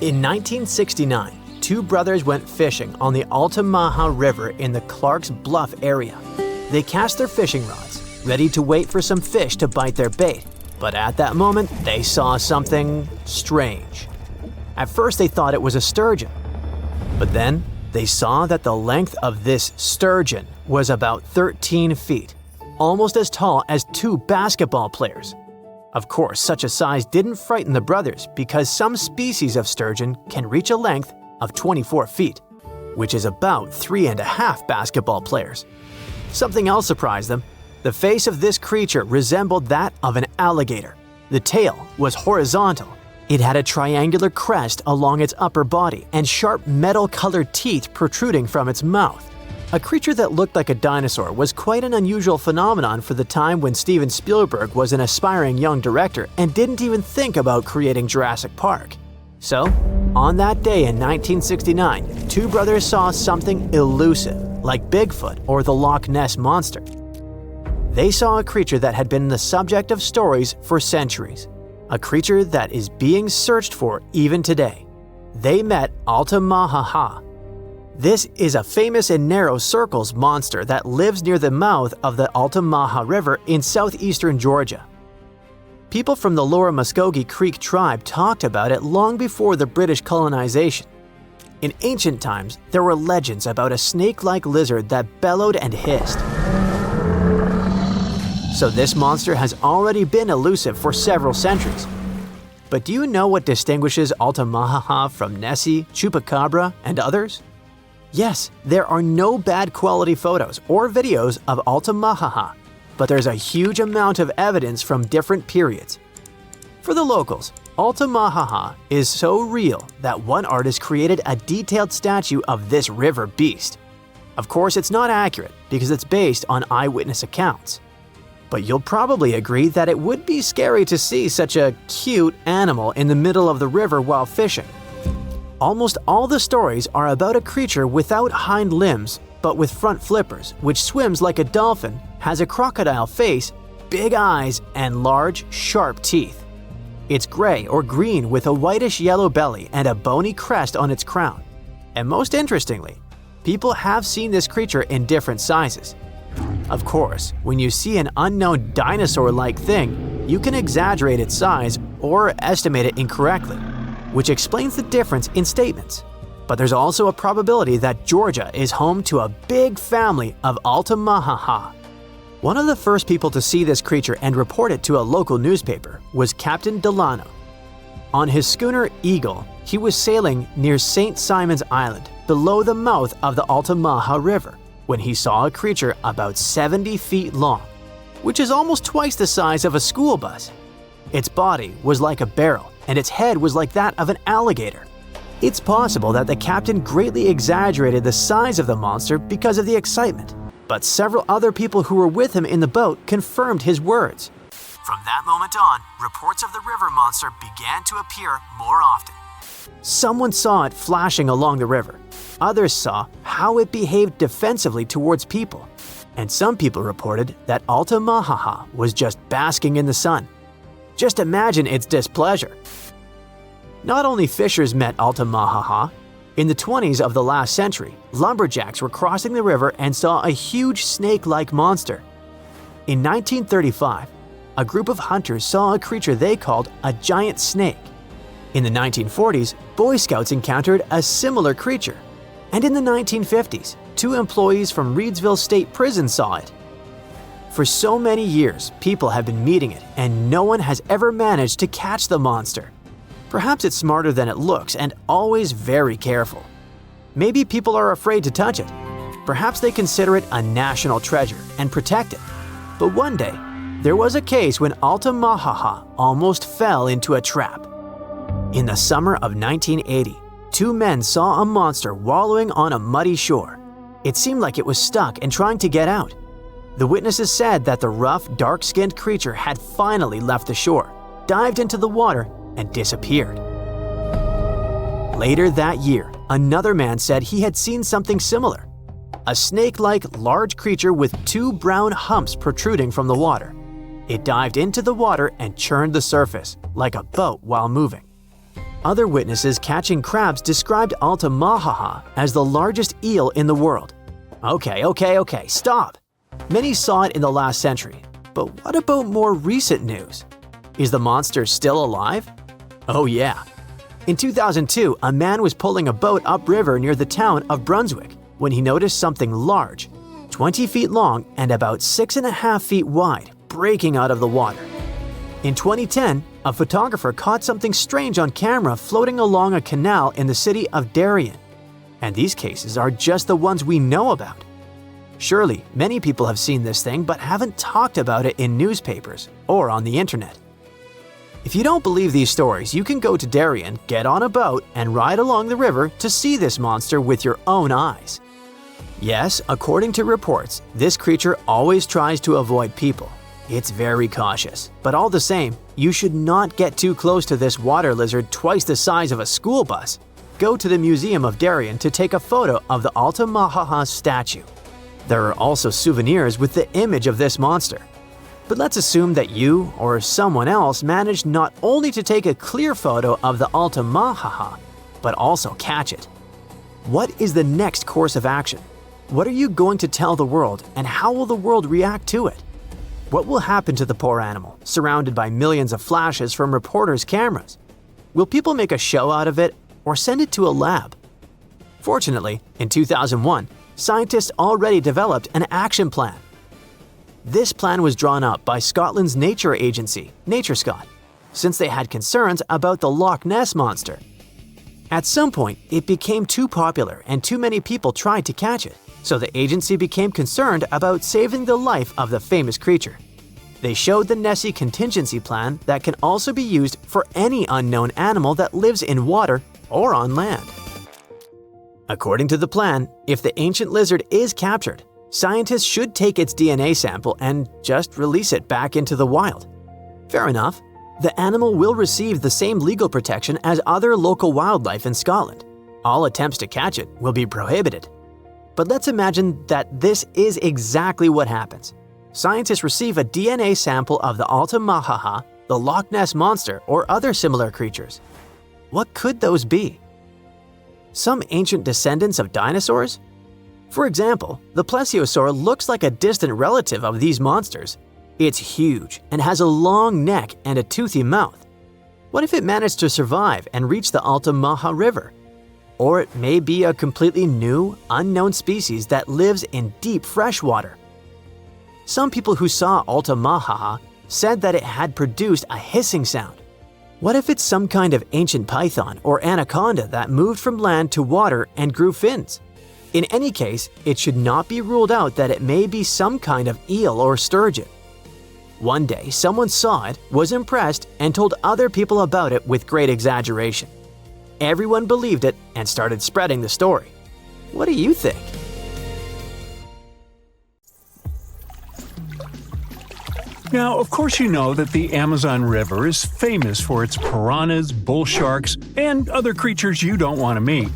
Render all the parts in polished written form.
In 1969, two brothers went fishing on the Altamaha River in the Clark's Bluff area. They cast their fishing rods, ready to wait for some fish to bite their bait, but at that moment, they saw something strange. At first, they thought it was a sturgeon, but then they saw that the length of this sturgeon was about 13 feet, almost as tall as two basketball players. Of course, such a size didn't frighten the brothers because some species of sturgeon can reach a length of 24 feet, which is about 3.5 basketball players. Something else surprised them. The face of this creature resembled that of an alligator. The tail was horizontal. It had a triangular crest along its upper body and sharp metal-colored teeth protruding from its mouth. A creature that looked like a dinosaur was quite an unusual phenomenon for the time when Steven Spielberg was an aspiring young director and didn't even think about creating Jurassic Park. So, on that day in 1969, two brothers saw something elusive, like Bigfoot or the Loch Ness Monster. They saw a creature that had been the subject of stories for centuries, a creature that is being searched for even today. They met Altamaha. This is a famous and narrow circles monster that lives near the mouth of the Altamaha River in southeastern Georgia. People from the Lower Muskogee Creek tribe talked about it long before the British colonization. In ancient times, there were legends about a snake-like lizard that bellowed and hissed. So this monster has already been elusive for several centuries. But do you know what distinguishes Altamaha from Nessie, Chupacabra, and others? Yes, there are no bad quality photos or videos of Altamaha, but there's a huge amount of evidence from different periods. For the locals, Altamaha is so real that one artist created a detailed statue of this river beast. Of course, it's not accurate because it's based on eyewitness accounts. But you'll probably agree that it would be scary to see such a cute animal in the middle of the river while fishing. Almost all the stories are about a creature without hind limbs, but with front flippers, which swims like a dolphin, has a crocodile face, big eyes, and large, sharp teeth. It's gray or green with a whitish-yellow belly and a bony crest on its crown. And most interestingly, people have seen this creature in different sizes. Of course, when you see an unknown dinosaur-like thing, you can exaggerate its size or estimate it incorrectly, which explains the difference in statements. But there's also a probability that Georgia is home to a big family of Altamaha. One of the first people to see this creature and report it to a local newspaper was Captain Delano. On his schooner Eagle, he was sailing near St. Simon's Island, below the mouth of the Altamaha River, when he saw a creature about 70 feet long, which is almost twice the size of a school bus. Its body was like a barrel, and its head was like that of an alligator. It's possible that the captain greatly exaggerated the size of the monster because of the excitement, but several other people who were with him in the boat confirmed his words. From that moment on, reports of the river monster began to appear more often. Someone saw it flashing along the river. Others saw how it behaved defensively towards people. And some people reported that Altamaha was just basking in the sun. Just imagine its displeasure. Not only fishers met Altamaha. In the 20s of the last century, lumberjacks were crossing the river and saw a huge snake-like monster. In 1935, a group of hunters saw a creature they called a giant snake. In the 1940s, Boy Scouts encountered a similar creature. And in the 1950s, two employees from Reidsville State Prison saw it. For so many years, people have been meeting it, and no one has ever managed to catch the monster. Perhaps it's smarter than it looks and always very careful. Maybe people are afraid to touch it. Perhaps they consider it a national treasure and protect it. But one day, there was a case when Altamaha almost fell into a trap. In the summer of 1980, two men saw a monster wallowing on a muddy shore. It seemed like it was stuck and trying to get out. The witnesses said that the rough, dark-skinned creature had finally left the shore, dived into the water, and disappeared. Later that year, another man said he had seen something similar. A snake-like large creature with two brown humps protruding from the water. It dived into the water and churned the surface, like a boat while moving. Other witnesses catching crabs described Altamaha as the largest eel in the world. Okay, stop! Many saw it in the last century, but what about more recent news? Is the monster still alive? Oh yeah. In 2002, a man was pulling a boat upriver near the town of Brunswick when he noticed something large, 20 feet long and about 6.5 feet wide, breaking out of the water. In 2010, a photographer caught something strange on camera floating along a canal in the city of Darien. And these cases are just the ones we know about. Surely, many people have seen this thing but haven't talked about it in newspapers or on the internet. If you don't believe these stories, you can go to Darien, get on a boat, and ride along the river to see this monster with your own eyes. Yes, according to reports, this creature always tries to avoid people. It's very cautious, but all the same, you should not get too close to this water lizard twice the size of a school bus. Go to the Museum of Darien to take a photo of the Altamaha statue. There are also souvenirs with the image of this monster. But let's assume that you or someone else managed not only to take a clear photo of the Altamaha, but also catch it. What is the next course of action? What are you going to tell the world, and how will the world react to it? What will happen to the poor animal, surrounded by millions of flashes from reporters' cameras? Will people make a show out of it or send it to a lab? Fortunately, in 2001, scientists already developed an action plan. This plan was drawn up by Scotland's nature agency, NatureScot, since they had concerns about the Loch Ness Monster. At some point, it became too popular and too many people tried to catch it, so the agency became concerned about saving the life of the famous creature. They showed the Nessie contingency plan that can also be used for any unknown animal that lives in water or on land. According to the plan, if the ancient lizard is captured, scientists should take its DNA sample and just release it back into the wild. Fair enough. The animal will receive the same legal protection as other local wildlife in Scotland. All attempts to catch it will be prohibited. But let's imagine that this is exactly what happens. Scientists receive a DNA sample of the Altamaha, the Loch Ness Monster, or other similar creatures. What could those be? Some ancient descendants of dinosaurs? For example, the plesiosaur looks like a distant relative of these monsters. It's huge and has a long neck and a toothy mouth. What if it managed to survive and reach the Altamaha River? Or it may be a completely new, unknown species that lives in deep freshwater. Some people who saw Altamaha said that it had produced a hissing sound. What if it's some kind of ancient python or anaconda that moved from land to water and grew fins? In any case, it should not be ruled out that it may be some kind of eel or sturgeon. One day, someone saw it, was impressed, and told other people about it with great exaggeration. Everyone believed it and started spreading the story. What do you think? Now, of course you know that the Amazon River is famous for its piranhas, bull sharks, and other creatures you don't want to meet.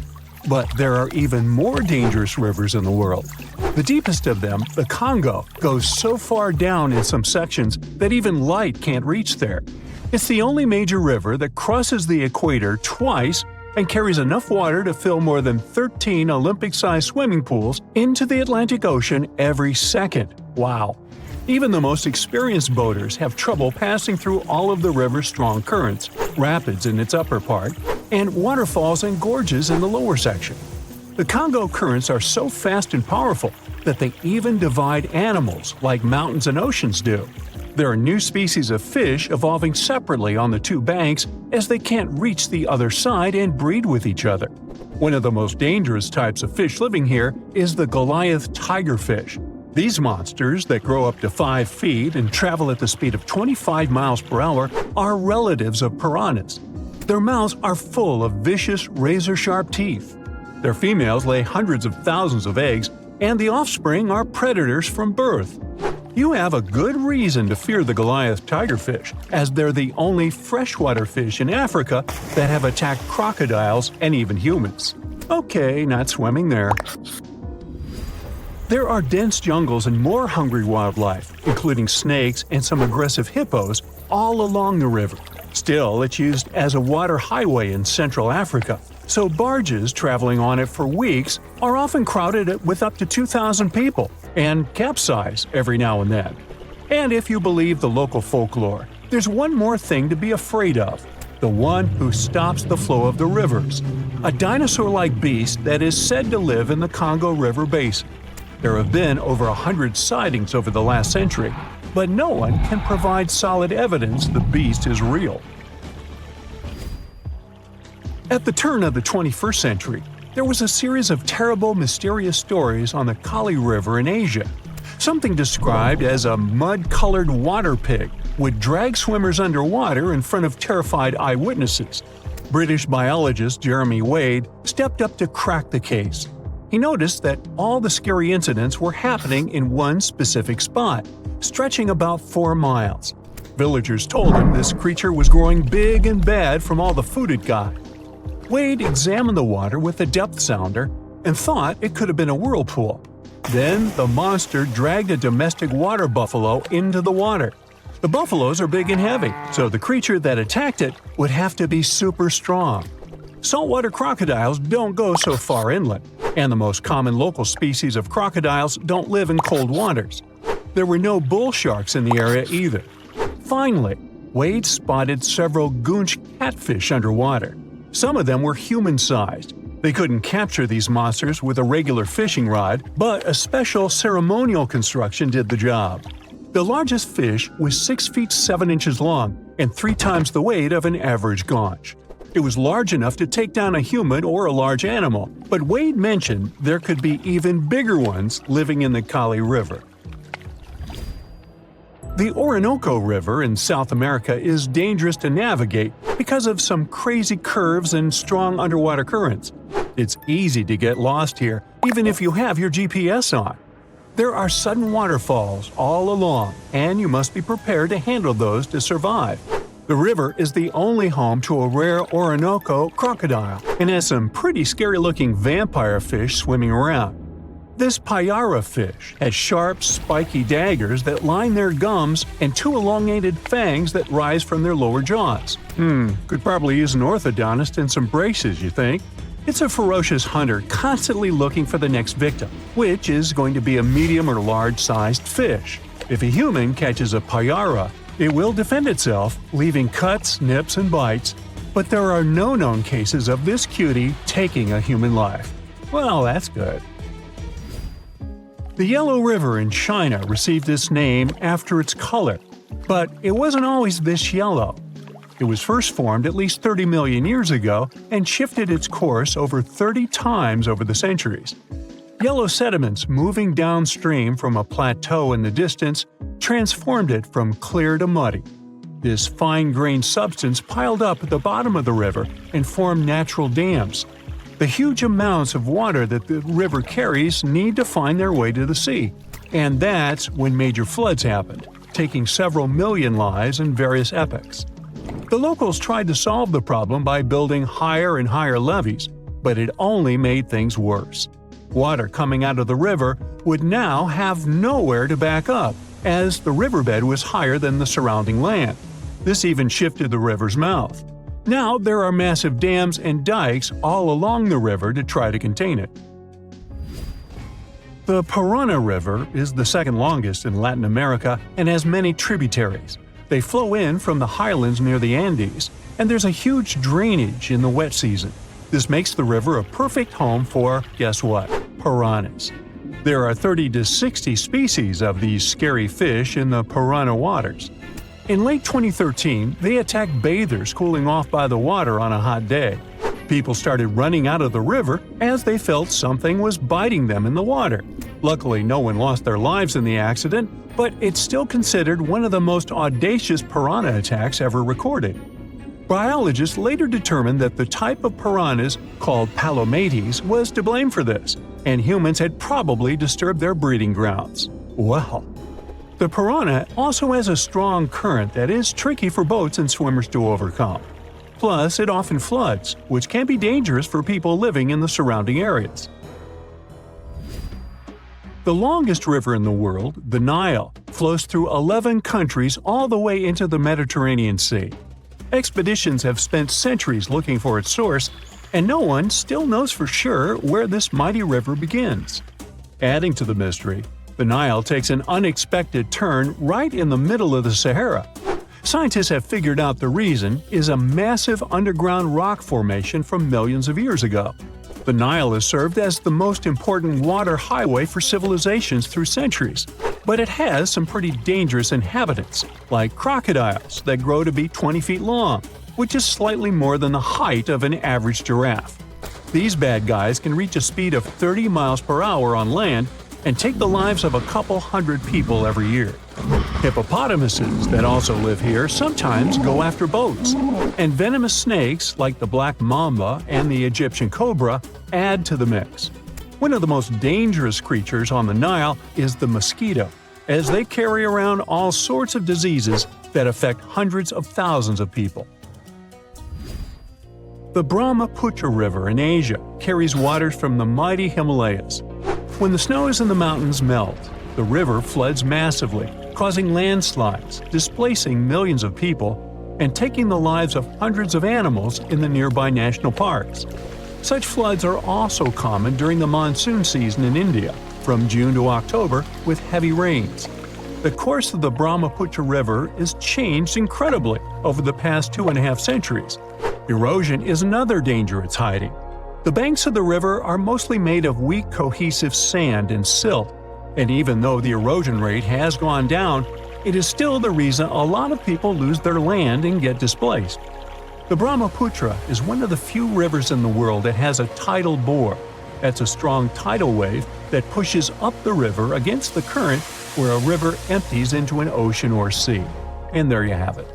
But there are even more dangerous rivers in the world. The deepest of them, the Congo, goes so far down in some sections that even light can't reach there. It's the only major river that crosses the equator twice and carries enough water to fill more than 13 Olympic-sized swimming pools into the Atlantic Ocean every second. Wow! Even the most experienced boaters have trouble passing through all of the river's strong currents, rapids in its upper part, and waterfalls and gorges in the lower section. The Congo currents are so fast and powerful that they even divide animals like mountains and oceans do. There are new species of fish evolving separately on the two banks as they can't reach the other side and breed with each other. One of the most dangerous types of fish living here is the Goliath tigerfish. These monsters, that grow up to 5 feet and travel at the speed of 25 miles per hour, are relatives of piranhas. Their mouths are full of vicious, razor-sharp teeth. Their females lay hundreds of thousands of eggs, and the offspring are predators from birth. You have a good reason to fear the Goliath tigerfish, as they're the only freshwater fish in Africa that have attacked crocodiles and even humans. Okay, not swimming there. There are dense jungles and more hungry wildlife, including snakes and some aggressive hippos, all along the river. Still, it's used as a water highway in Central Africa, so barges traveling on it for weeks are often crowded with up to 2,000 people and capsize every now and then. And if you believe the local folklore, there's one more thing to be afraid of: the one who stops the flow of the rivers, a dinosaur-like beast that is said to live in the Congo River basin. There have been over 100 sightings over the last century, but no one can provide solid evidence the beast is real. At the turn of the 21st century, there was a series of terrible, mysterious stories on the Kali River in Asia. Something described as a mud-colored water pig would drag swimmers underwater in front of terrified eyewitnesses. British biologist Jeremy Wade stepped up to crack the case. He noticed that all the scary incidents were happening in one specific spot, stretching about 4 miles. Villagers told him this creature was growing big and bad from all the food it got. Wade examined the water with a depth sounder and thought it could have been a whirlpool. Then the monster dragged a domestic water buffalo into the water. The buffaloes are big and heavy, so the creature that attacked it would have to be super strong. Saltwater crocodiles don't go so far inland, and the most common local species of crocodiles don't live in cold waters. There were no bull sharks in the area either. Finally, Wade spotted several goonch catfish underwater. Some of them were human-sized. They couldn't capture these monsters with a regular fishing rod, but a special ceremonial construction did the job. The largest fish was 6 feet 7 inches long and 3 times the weight of an average gaunch. It was large enough to take down a human or a large animal, but Wade mentioned there could be even bigger ones living in the Kali River. The Orinoco River in South America is dangerous to navigate because of some crazy curves and strong underwater currents. It's easy to get lost here, even if you have your GPS on. There are sudden waterfalls all along, and you must be prepared to handle those to survive. The river is the only home to a rare Orinoco crocodile and has some pretty scary-looking vampire fish swimming around. This Piranha fish has sharp, spiky daggers that line their gums and 2 elongated fangs that rise from their lower jaws. Could probably use an orthodontist and some braces, you think? It's a ferocious hunter constantly looking for the next victim, which is going to be a medium or large-sized fish. If a human catches a piranha, it will defend itself, leaving cuts, nips, and bites, but there are no known cases of this cutie taking a human life. Well, that's good. The Yellow River in China received its name after its color, but it wasn't always this yellow. It was first formed at least 30 million years ago and shifted its course over 30 times over the centuries. Yellow sediments moving downstream from a plateau in the distance transformed it from clear to muddy. This fine-grained substance piled up at the bottom of the river and formed natural dams. The huge amounts of water that the river carries need to find their way to the sea, and that's when major floods happened, taking several million lives in various epochs. The locals tried to solve the problem by building higher and higher levees, but it only made things worse. Water coming out of the river would now have nowhere to back up, as the riverbed was higher than the surrounding land. This even shifted the river's mouth. Now there are massive dams and dikes all along the river to try to contain it. The Piranha River is the second longest in Latin America and has many tributaries. They flow in from the highlands near the Andes, and there's a huge drainage in the wet season. This makes the river a perfect home for, guess what, piranhas. There are 30 to 60 species of these scary fish in the piranha waters. In late 2013, they attacked bathers cooling off by the water on a hot day. People started running out of the river as they felt something was biting them in the water. Luckily, no one lost their lives in the accident, but it's still considered one of the most audacious piranha attacks ever recorded. Biologists later determined that the type of piranhas, called palomates, was to blame for this, and humans had probably disturbed their breeding grounds. Well, the piranha also has a strong current that is tricky for boats and swimmers to overcome. Plus, it often floods, which can be dangerous for people living in the surrounding areas. The longest river in the world, the Nile, flows through 11 countries all the way into the Mediterranean Sea. Expeditions have spent centuries looking for its source, and no one still knows for sure where this mighty river begins. Adding to the mystery, the Nile takes an unexpected turn right in the middle of the Sahara. Scientists have figured out the reason is a massive underground rock formation from millions of years ago. The Nile has served as the most important water highway for civilizations through centuries, but it has some pretty dangerous inhabitants, like crocodiles that grow to be 20 feet long, which is slightly more than the height of an average giraffe. These bad guys can reach a speed of 30 miles per hour on land and take the lives of a couple hundred people every year. Hippopotamuses that also live here sometimes go after boats, and venomous snakes like the black mamba and the Egyptian cobra add to the mix. One of the most dangerous creatures on the Nile is the mosquito, as they carry around all sorts of diseases that affect hundreds of thousands of people. The Brahmaputra River in Asia carries waters from the mighty Himalayas. When the snows in the mountains melt, the river floods massively, causing landslides, displacing millions of people, and taking the lives of hundreds of animals in the nearby national parks. Such floods are also common during the monsoon season in India, from June to October, with heavy rains. The course of the Brahmaputra River has changed incredibly over the past 2.5 centuries. Erosion is another danger it's hiding. The banks of the river are mostly made of weak cohesive sand and silt, and even though the erosion rate has gone down, it is still the reason a lot of people lose their land and get displaced. The Brahmaputra is one of the few rivers in the world that has a tidal bore. That's a strong tidal wave that pushes up the river against the current where a river empties into an ocean or sea. And there you have it.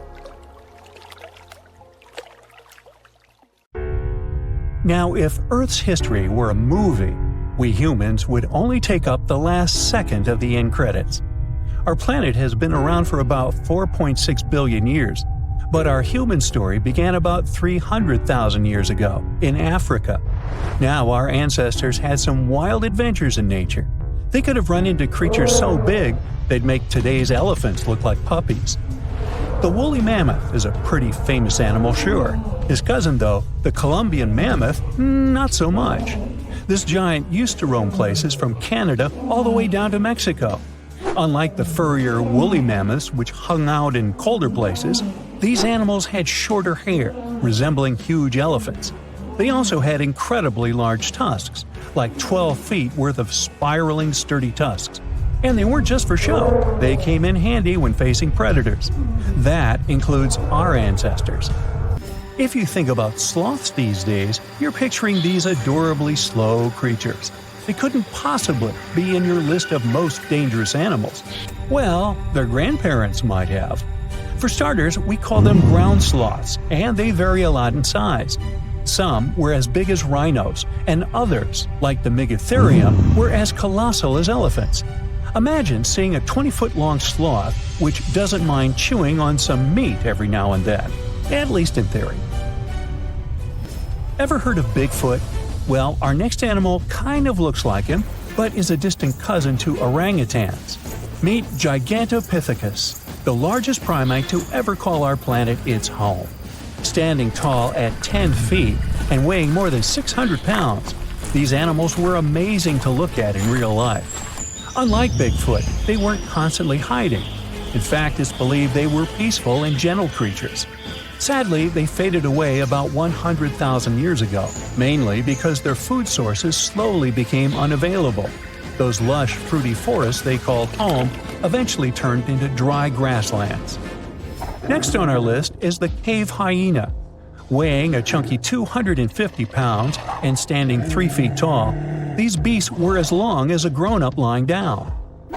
Now, if Earth's history were a movie, we humans would only take up the last second of the end credits. Our planet has been around for about 4.6 billion years, but our human story began about 300,000 years ago, in Africa. Now our ancestors had some wild adventures in nature. They could have run into creatures so big they'd make today's elephants look like puppies. The woolly mammoth is a pretty famous animal, sure. His cousin, though, the Columbian mammoth, not so much. This giant used to roam places from Canada all the way down to Mexico. Unlike the furrier woolly mammoths, which hung out in colder places, these animals had shorter hair, resembling huge elephants. They also had incredibly large tusks, like 12 feet worth of spiraling, sturdy tusks. And they weren't just for show, they came in handy when facing predators. That includes our ancestors. If you think about sloths these days, you're picturing these adorably slow creatures. They couldn't possibly be in your list of most dangerous animals. Well, their grandparents might have. For starters, we call them ground sloths, and they vary a lot in size. Some were as big as rhinos, and others, like the Megatherium, were as colossal as elephants. Imagine seeing a 20-foot-long sloth which doesn't mind chewing on some meat every now and then, at least in theory. Ever heard of Bigfoot? Well, our next animal kind of looks like him, but is a distant cousin to orangutans. Meet Gigantopithecus, the largest primate to ever call our planet its home. Standing tall at 10 feet and weighing more than 600 pounds, these animals were amazing to look at in real life. Unlike Bigfoot, they weren't constantly hiding. In fact, it's believed they were peaceful and gentle creatures. Sadly, they faded away about 100,000 years ago, mainly because their food sources slowly became unavailable. Those lush, fruity forests they called home eventually turned into dry grasslands. Next on our list is the cave hyena. Weighing a chunky 250 pounds and standing 3 feet tall, these beasts were as long as a grown-up lying down.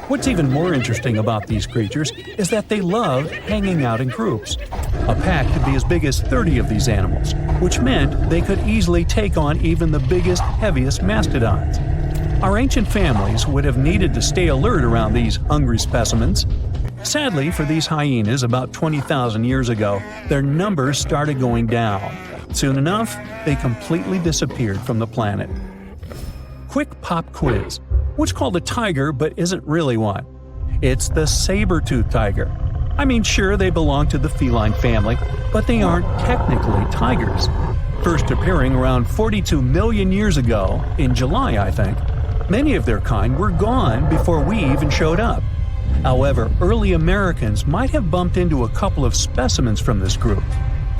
What's even more interesting about these creatures is that they loved hanging out in groups. A pack could be as big as 30 of these animals, which meant they could easily take on even the biggest, heaviest mastodons. Our ancient families would have needed to stay alert around these hungry specimens. Sadly for these hyenas about 20,000 years ago, their numbers started going down. Soon enough, they completely disappeared from the planet. Quick pop quiz. What's called a tiger but isn't really one? It's the saber-toothed tiger. I mean, sure, they belong to the feline family, but they aren't technically tigers. First appearing around 42 million years ago, in July, I think. Many of their kind were gone before we even showed up. However, early Americans might have bumped into a couple of specimens from this group.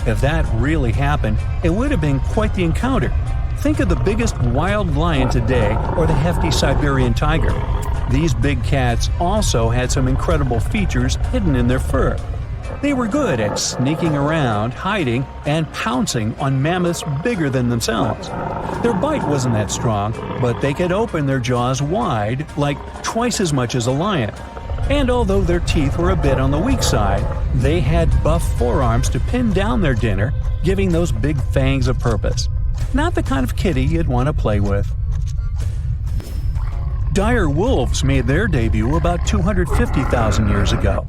If that really happened, it would have been quite the encounter. Think of the biggest wild lion today or the hefty Siberian tiger. These big cats also had some incredible features hidden in their fur. They were good at sneaking around, hiding, and pouncing on mammoths bigger than themselves. Their bite wasn't that strong, but they could open their jaws wide, like twice as much as a lion. And although their teeth were a bit on the weak side, they had buff forearms to pin down their dinner, giving those big fangs a purpose. Not the kind of kitty you'd want to play with. Dire wolves made their debut about 250,000 years ago.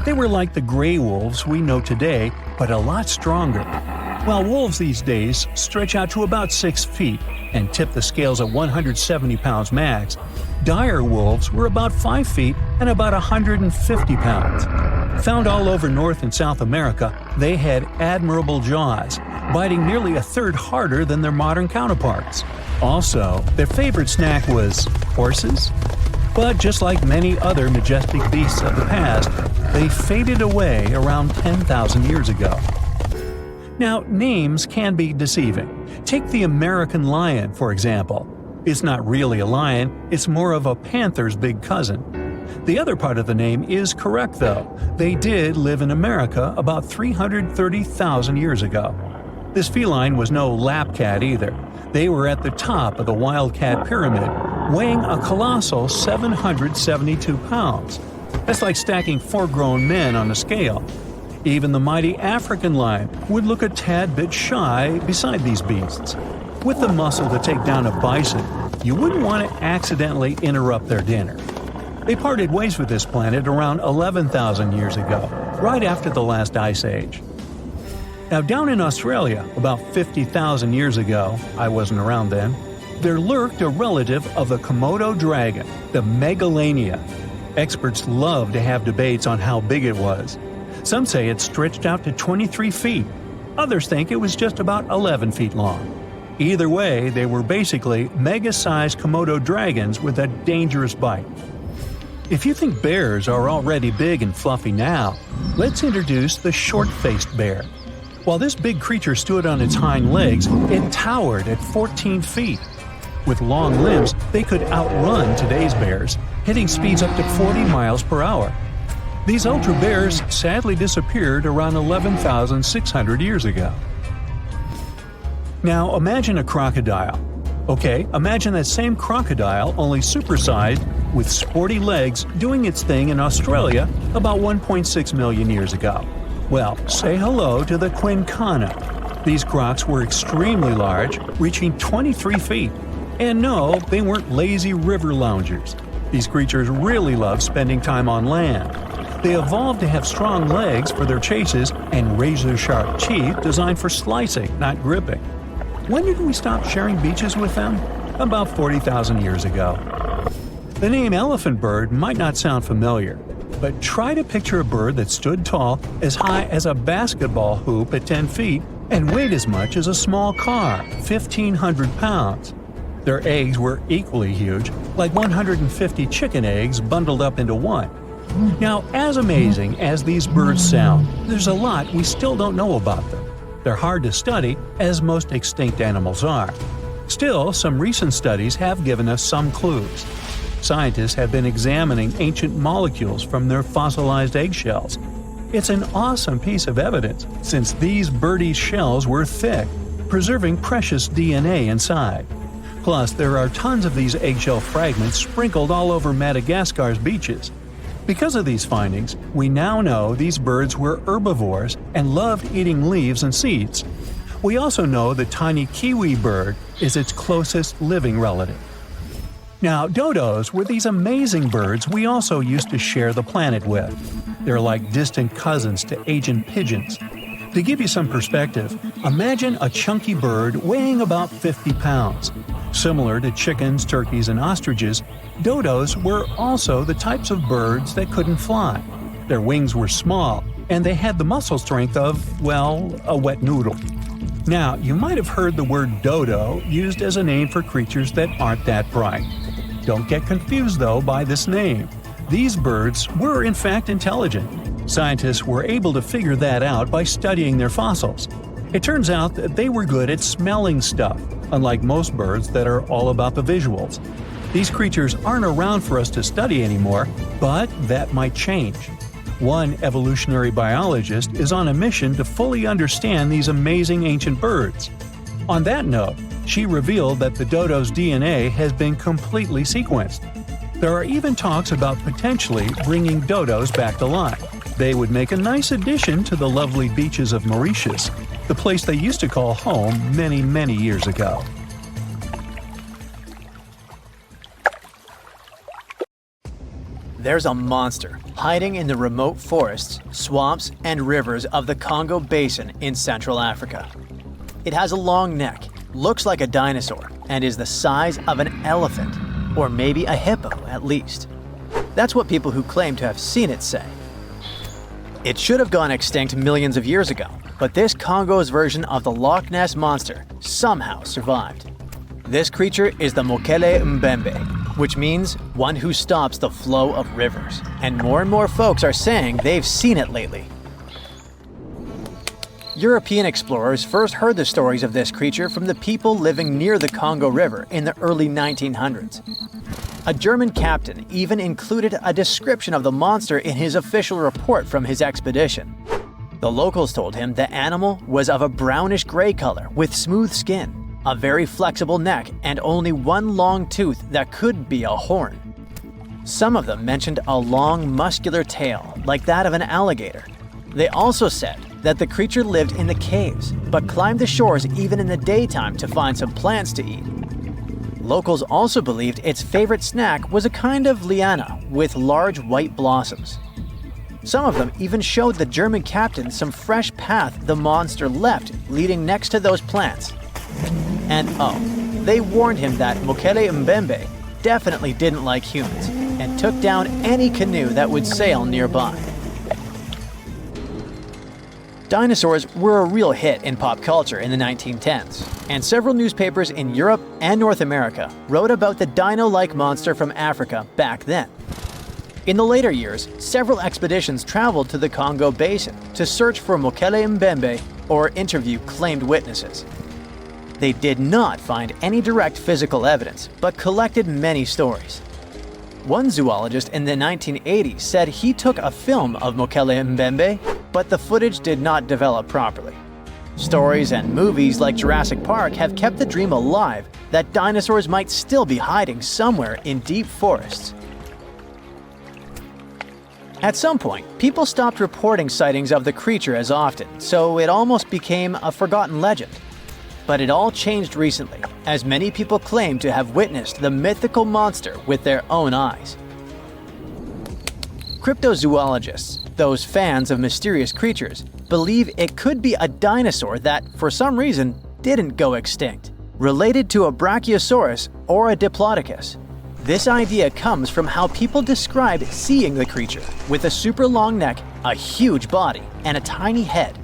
They were like the gray wolves we know today, but a lot stronger. While wolves these days stretch out to about 6 feet and tip the scales at 170 pounds max, dire wolves were about 5 feet and about 150 pounds. Found all over North and South America, they had admirable jaws, biting nearly a third harder than their modern counterparts. Also, their favorite snack was horses. But just like many other majestic beasts of the past, they faded away around 10,000 years ago. Now, names can be deceiving. Take the American lion, for example. It's not really a lion, it's more of a panther's big cousin. The other part of the name is correct, though. They did live in America about 330,000 years ago. This feline was no lap cat either. They were at the top of the wildcat pyramid, weighing a colossal 772 pounds. That's like stacking 4 grown men on a scale. Even the mighty African lion would look a tad bit shy beside these beasts. With the muscle to take down a bison, you wouldn't want to accidentally interrupt their dinner. They parted ways with this planet around 11,000 years ago, right after the last ice age. Now, down in Australia, about 50,000 years ago, I wasn't around then, there lurked a relative of the Komodo dragon, the Megalania. Experts love to have debates on how big it was. Some say it stretched out to 23 feet. Others think it was just about 11 feet long. Either way, they were basically mega-sized Komodo dragons with a dangerous bite. If you think bears are already big and fluffy now, let's introduce the short-faced bear. While this big creature stood on its hind legs, it towered at 14 feet. With long limbs, they could outrun today's bears, hitting speeds up to 40 miles per hour. These ultra bears sadly disappeared around 11,600 years ago. Now imagine a crocodile. Okay, imagine that same crocodile, only supersized, with sporty legs, doing its thing in Australia about 1.6 million years ago. Well, say hello to the quincana. These crocs were extremely large, reaching 23 feet. And no, they weren't lazy river loungers. These creatures really love spending time on land. They evolved to have strong legs for their chases and razor-sharp teeth designed for slicing, not gripping. When did we stop sharing beaches with them? About 40,000 years ago. The name elephant bird might not sound familiar, but try to picture a bird that stood tall, as high as a basketball hoop at 10 feet, and weighed as much as a small car, 1,500 pounds. Their eggs were equally huge, like 150 chicken eggs bundled up into one. Now, as amazing as these birds sound, there's a lot we still don't know about them. They're hard to study, as most extinct animals are. Still, some recent studies have given us some clues. Scientists have been examining ancient molecules from their fossilized eggshells. It's an awesome piece of evidence, since these birdies' shells were thick, preserving precious DNA inside. Plus, there are tons of these eggshell fragments sprinkled all over Madagascar's beaches. Because of these findings, we now know these birds were herbivores and loved eating leaves and seeds. We also know the tiny kiwi bird is its closest living relative. Now, dodos were these amazing birds we also used to share the planet with. They're like distant cousins to ancient pigeons. To give you some perspective, imagine a chunky bird weighing about 50 pounds. Similar to chickens, turkeys, and ostriches, dodos were also the types of birds that couldn't fly. Their wings were small, and they had the muscle strength of, well, a wet noodle. Now, you might have heard the word dodo used as a name for creatures that aren't that bright. Don't get confused, though, by this name. These birds were in fact intelligent. Scientists were able to figure that out by studying their fossils. It turns out that they were good at smelling stuff, unlike most birds that are all about the visuals. These creatures aren't around for us to study anymore, but that might change. One evolutionary biologist is on a mission to fully understand these amazing ancient birds. On that note, she revealed that the dodo's DNA has been completely sequenced. There are even talks about potentially bringing dodos back to life. They would make a nice addition to the lovely beaches of Mauritius, the place they used to call home many, many years ago. There's a monster hiding in the remote forests, swamps, and rivers of the Congo Basin in Central Africa. It has a long neck, looks like a dinosaur, and is the size of an elephant, or maybe a hippo at least. That's what people who claim to have seen it say. It should have gone extinct millions of years ago, but this Congo's version of the Loch Ness Monster somehow survived. This creature is the Mokele-mbembe, which means one who stops the flow of rivers, and more folks are saying they've seen it lately. European explorers first heard the stories of this creature from the people living near the Congo River in the early 1900s. A German captain even included a description of the monster in his official report from his expedition. The locals told him the animal was of a brownish-gray color with smooth skin, a very flexible neck, and only one long tooth that could be a horn. Some of them mentioned a long, muscular tail, like that of an alligator. They also said that the creature lived in the caves, but climbed the shores even in the daytime to find some plants to eat. Locals also believed its favorite snack was a kind of liana with large white blossoms. Some of them even showed the German captain some fresh path the monster left leading next to those plants. And they warned him that Mokele-mbembe definitely didn't like humans and took down any canoe that would sail nearby. Dinosaurs were a real hit in pop culture in the 1910s, and several newspapers in Europe and North America wrote about the dino-like monster from Africa back then. In the later years, several expeditions traveled to the Congo Basin to search for Mokele-mbembe or interview claimed witnesses. They did not find any direct physical evidence, but collected many stories. One zoologist in the 1980s said he took a film of Mokele-mbembe, but the footage did not develop properly. Stories and movies like Jurassic Park have kept the dream alive that dinosaurs might still be hiding somewhere in deep forests. At some point, people stopped reporting sightings of the creature as often, so it almost became a forgotten legend. But it all changed recently, as many people claim to have witnessed the mythical monster with their own eyes. Cryptozoologists, those fans of mysterious creatures, believe it could be a dinosaur that, for some reason, didn't go extinct, related to a brachiosaurus or a diplodocus. This idea comes from how people describe seeing the creature, with a super long neck, a huge body, and a tiny head.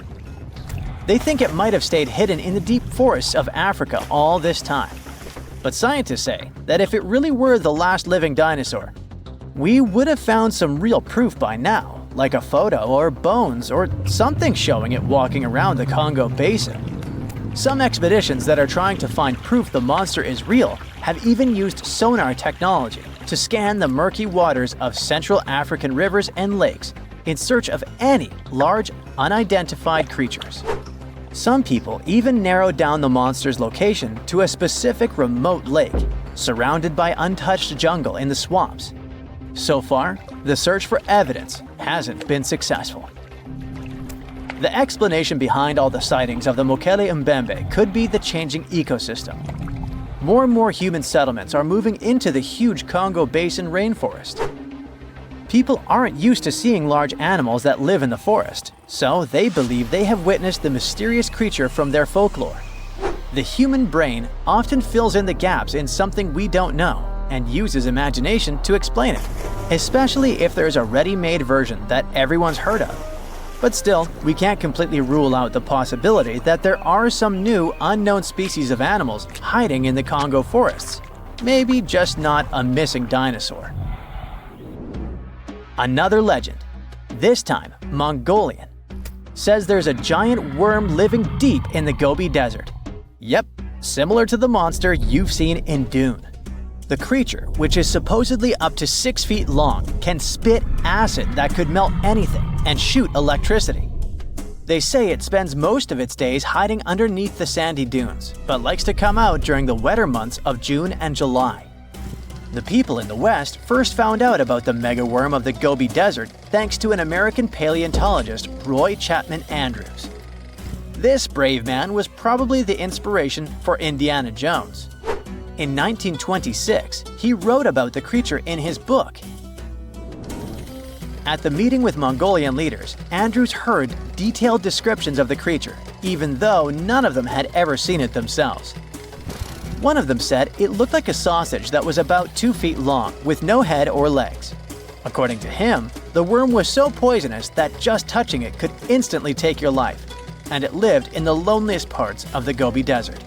They think it might have stayed hidden in the deep forests of Africa all this time. But scientists say that if it really were the last living dinosaur, we would have found some real proof by now, like a photo or bones or something showing it walking around the Congo Basin. Some expeditions that are trying to find proof the monster is real have even used sonar technology to scan the murky waters of Central African rivers and lakes in search of any large, unidentified creatures. Some people even narrowed down the monster's location to a specific remote lake, surrounded by untouched jungle in the swamps. So far, the search for evidence hasn't been successful. The explanation behind all the sightings of the Mokele-mbembe could be the changing ecosystem. More and more human settlements are moving into the huge Congo Basin rainforest. People aren't used to seeing large animals that live in the forest, so they believe they have witnessed the mysterious creature from their folklore. The human brain often fills in the gaps in something we don't know, and use his imagination to explain it, especially if there's a ready-made version that everyone's heard of. But still, we can't completely rule out the possibility that there are some new, unknown species of animals hiding in the Congo forests. Maybe just not a missing dinosaur. Another legend, this time Mongolian, says there's a giant worm living deep in the Gobi Desert. Yep, similar to the monster you've seen in Dune. The creature, which is supposedly up to 6 feet long, can spit acid that could melt anything and shoot electricity. They say it spends most of its days hiding underneath the sandy dunes, but likes to come out during the wetter months of June and July. The people in the West first found out about the megaworm of the Gobi Desert thanks to an American paleontologist, Roy Chapman Andrews. This brave man was probably the inspiration for Indiana Jones. In 1926, he wrote about the creature in his book. At the meeting with Mongolian leaders, Andrews heard detailed descriptions of the creature, even though none of them had ever seen it themselves. One of them said it looked like a sausage that was about 2 feet long, with no head or legs. According to him, the worm was so poisonous that just touching it could instantly take your life, and it lived in the loneliest parts of the Gobi Desert.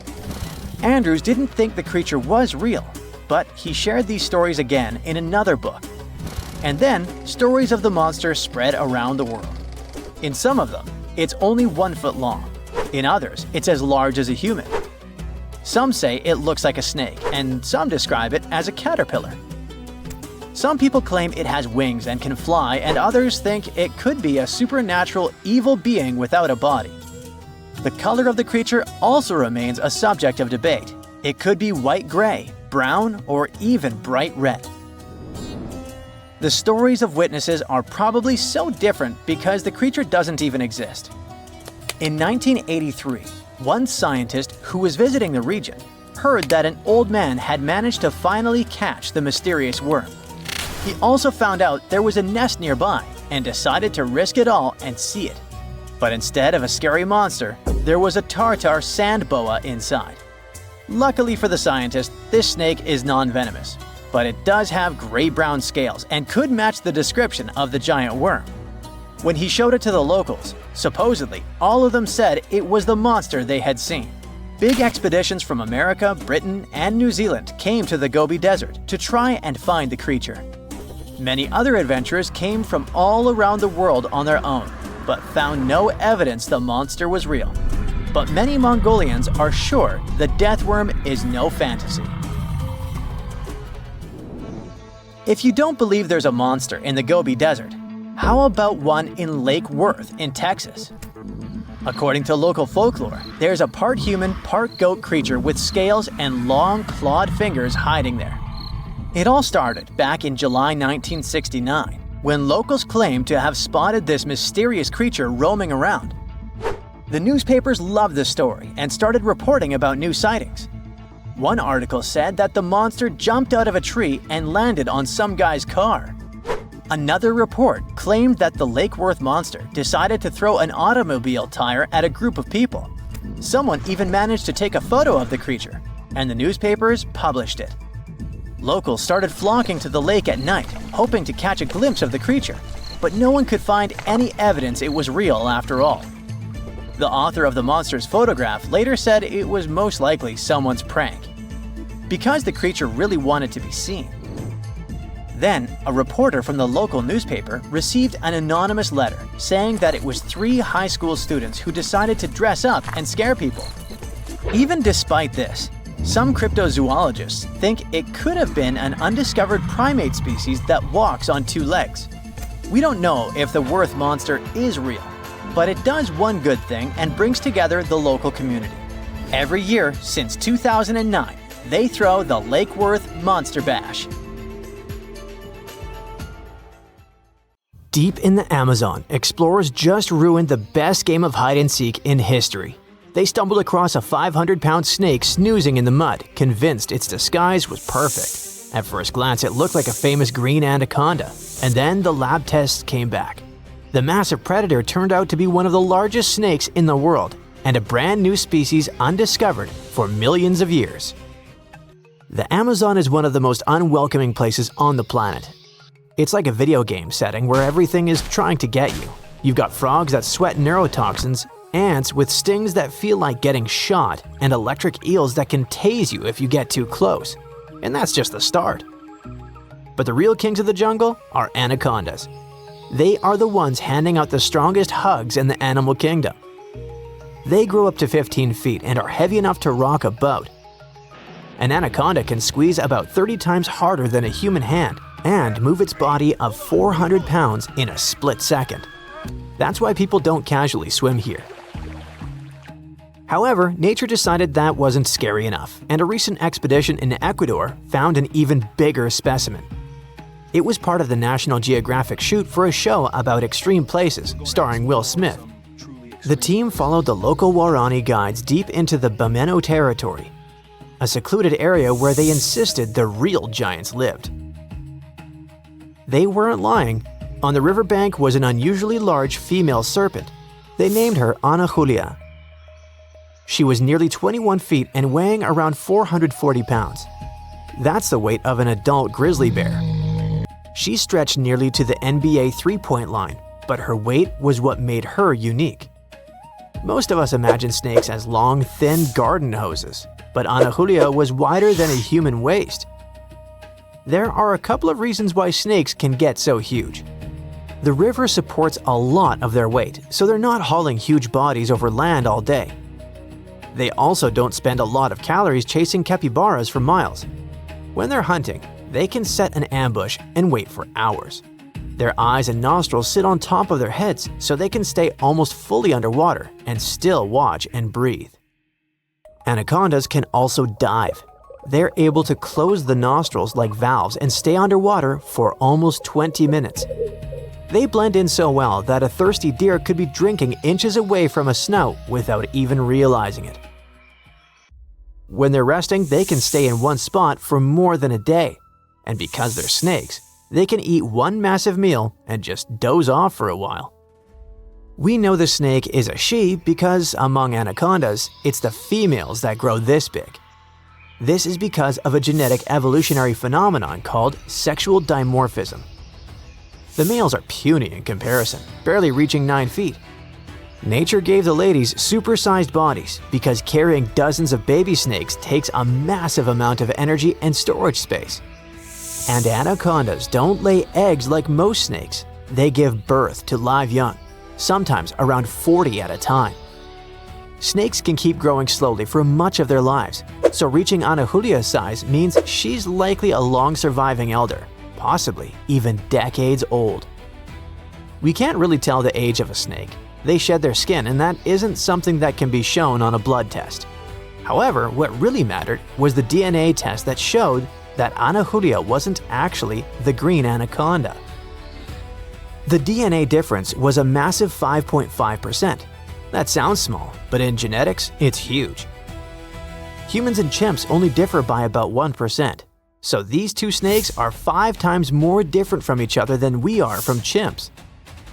Andrews didn't think the creature was real, but he shared these stories again in another book. And then, stories of the monster spread around the world. In some of them, it's only 1 foot long. In others, it's as large as a human. Some say it looks like a snake, and some describe it as a caterpillar. Some people claim it has wings and can fly, and others think it could be a supernatural evil being without a body. The color of the creature also remains a subject of debate. It could be white-gray, brown, or even bright red. The stories of witnesses are probably so different because the creature doesn't even exist. In 1983, one scientist who was visiting the region heard that an old man had managed to finally catch the mysterious worm. He also found out there was a nest nearby and decided to risk it all and see it. But instead of a scary monster, there was a tartar sand boa inside. Luckily for the scientist, this snake is non-venomous, but it does have gray-brown scales and could match the description of the giant worm. When he showed it to the locals, supposedly all of them said it was the monster they had seen. Big expeditions from America, Britain, and New Zealand came to the Gobi Desert to try and find the creature. Many other adventurers came from all around the world on their own, but found no evidence the monster was real. But many Mongolians are sure the death worm is no fantasy. If you don't believe there's a monster in the Gobi Desert, how about one in Lake Worth in Texas? According to local folklore, there's a part human, part goat creature with scales and long clawed fingers hiding there. It all started back in July 1969, when locals claimed to have spotted this mysterious creature roaming around. The newspapers loved the story and started reporting about new sightings. One article said that the monster jumped out of a tree and landed on some guy's car. Another report claimed that the Lake Worth monster decided to throw an automobile tire at a group of people. Someone even managed to take a photo of the creature, and the newspapers published it. Locals started flocking to the lake at night, hoping to catch a glimpse of the creature, but no one could find any evidence it was real after all. The author of the monster's photograph later said it was most likely someone's prank, because the creature really wanted to be seen. Then, a reporter from the local newspaper received an anonymous letter saying that it was 3 high school students who decided to dress up and scare people. Even despite this, some cryptozoologists think it could have been an undiscovered primate species that walks on 2 legs. We don't know if the Worth monster is real, but it does one good thing and brings together the local community. Every year since 2009, they throw the Lake Worth Monster Bash. Deep in the Amazon, explorers just ruined the best game of hide-and-seek in history. They stumbled across a 500-pound snake snoozing in the mud, convinced its disguise was perfect. At first glance, it looked like a famous green anaconda, and then the lab tests came back. The massive predator turned out to be one of the largest snakes in the world, and a brand new species undiscovered for millions of years. The Amazon is one of the most unwelcoming places on the planet. It's like a video game setting where everything is trying to get you. You've got frogs that sweat neurotoxins, ants with stings that feel like getting shot, and electric eels that can tase you if you get too close. And that's just the start. But the real kings of the jungle are anacondas. They are the ones handing out the strongest hugs in the animal kingdom. They grow up to 15 feet and are heavy enough to rock a boat. An anaconda can squeeze about 30 times harder than a human hand and move its body of 400 pounds in a split second. That's why people don't casually swim here. However, nature decided that wasn't scary enough, and a recent expedition in Ecuador found an even bigger specimen. It was part of the National Geographic shoot for a show about extreme places, starring Will Smith. The team followed the local Waorani guides deep into the Bameno territory, a secluded area where they insisted the real giants lived. They weren't lying. On the riverbank was an unusually large female serpent. They named her Ana Julia. She was nearly 21 feet and weighing around 440 pounds. That's the weight of an adult grizzly bear. She stretched nearly to the NBA three-point line, but her weight was what made her unique. Most of us imagine snakes as long, thin garden hoses, but Ana Julia was wider than a human waist. There are a couple of reasons why snakes can get so huge. The river supports a lot of their weight, so they're not hauling huge bodies over land all day. They also don't spend a lot of calories chasing capybaras for miles. When they're hunting, they can set an ambush and wait for hours. Their eyes and nostrils sit on top of their heads, so they can stay almost fully underwater and still watch and breathe. Anacondas can also dive. They're able to close the nostrils like valves and stay underwater for almost 20 minutes. They blend in so well that a thirsty deer could be drinking inches away from a snout without even realizing it. When they're resting, they can stay in one spot for more than a day. And because they're snakes, they can eat one massive meal and just doze off for a while. We know the snake is a she because, among anacondas, it's the females that grow this big. This is because of a genetic evolutionary phenomenon called sexual dimorphism. The males are puny in comparison, barely reaching 9 feet. Nature gave the ladies supersized bodies because carrying dozens of baby snakes takes a massive amount of energy and storage space. And anacondas don't lay eggs like most snakes. They give birth to live young, sometimes around 40 at a time. Snakes can keep growing slowly for much of their lives, so reaching Ana Julia's size means she's likely a long-surviving elder, possibly even decades old. We can't really tell the age of a snake. They shed their skin, and that isn't something that can be shown on a blood test. However, what really mattered was the DNA test that showed that Ana Julia wasn't actually the green anaconda. The DNA difference was a massive 5.5%. That sounds small, but in genetics, it's huge. Humans and chimps only differ by about 1%, so these two snakes are 5 times more different from each other than we are from chimps.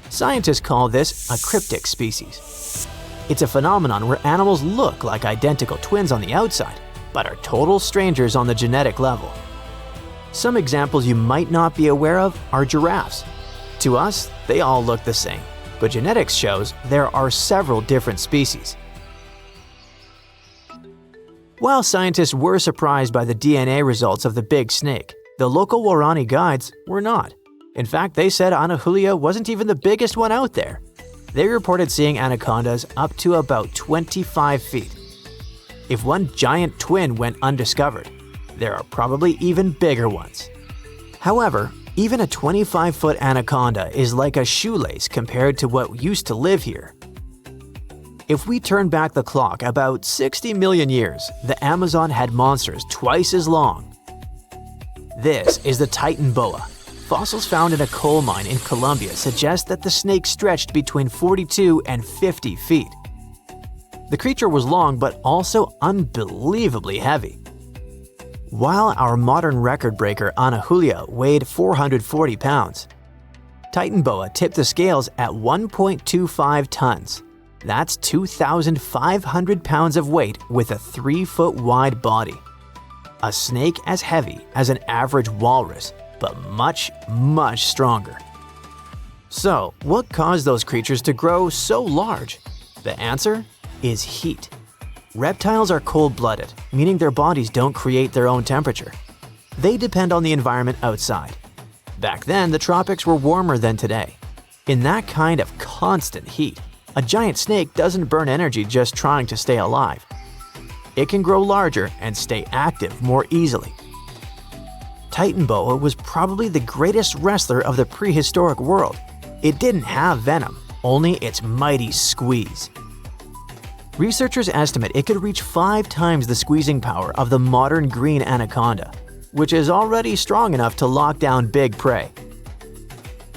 Scientists call this a cryptic species. It's a phenomenon where animals look like identical twins on the outside, but are total strangers on the genetic level. Some examples you might not be aware of are giraffes. To us, they all look the same, but genetics shows there are several different species. While scientists were surprised by the DNA results of the big snake, the local Waorani guides were not. In fact, they said Ana Julia wasn't even the biggest one out there. They reported seeing anacondas up to about 25 feet. If one giant twin went undiscovered, there are probably even bigger ones. However, even a 25-foot anaconda is like a shoelace compared to what used to live here. If we turn back the clock about 60 million years, the Amazon had monsters twice as long. This is the Titanoboa. Fossils found in a coal mine in Colombia suggest that the snake stretched between 42 and 50 feet. The creature was long but also unbelievably heavy. While our modern record breaker Ana Julia weighed 440 pounds, Titanoboa tipped the scales at 1.25 tons. That's 2,500 pounds of weight with a 3-foot wide body. a snake as heavy as an average walrus, but much, much stronger. So, what caused those creatures to grow so large? The answer is heat. Reptiles are cold-blooded, meaning their bodies don't create their own temperature. They depend on the environment outside. Back then, the tropics were warmer than today. In that kind of constant heat, a giant snake doesn't burn energy just trying to stay alive. It can grow larger and stay active more easily. Titanoboa was probably the greatest wrestler of the prehistoric world. It didn't have venom, only its mighty squeeze. Researchers estimate it could reach 5 times the squeezing power of the modern green anaconda, which is already strong enough to lock down big prey.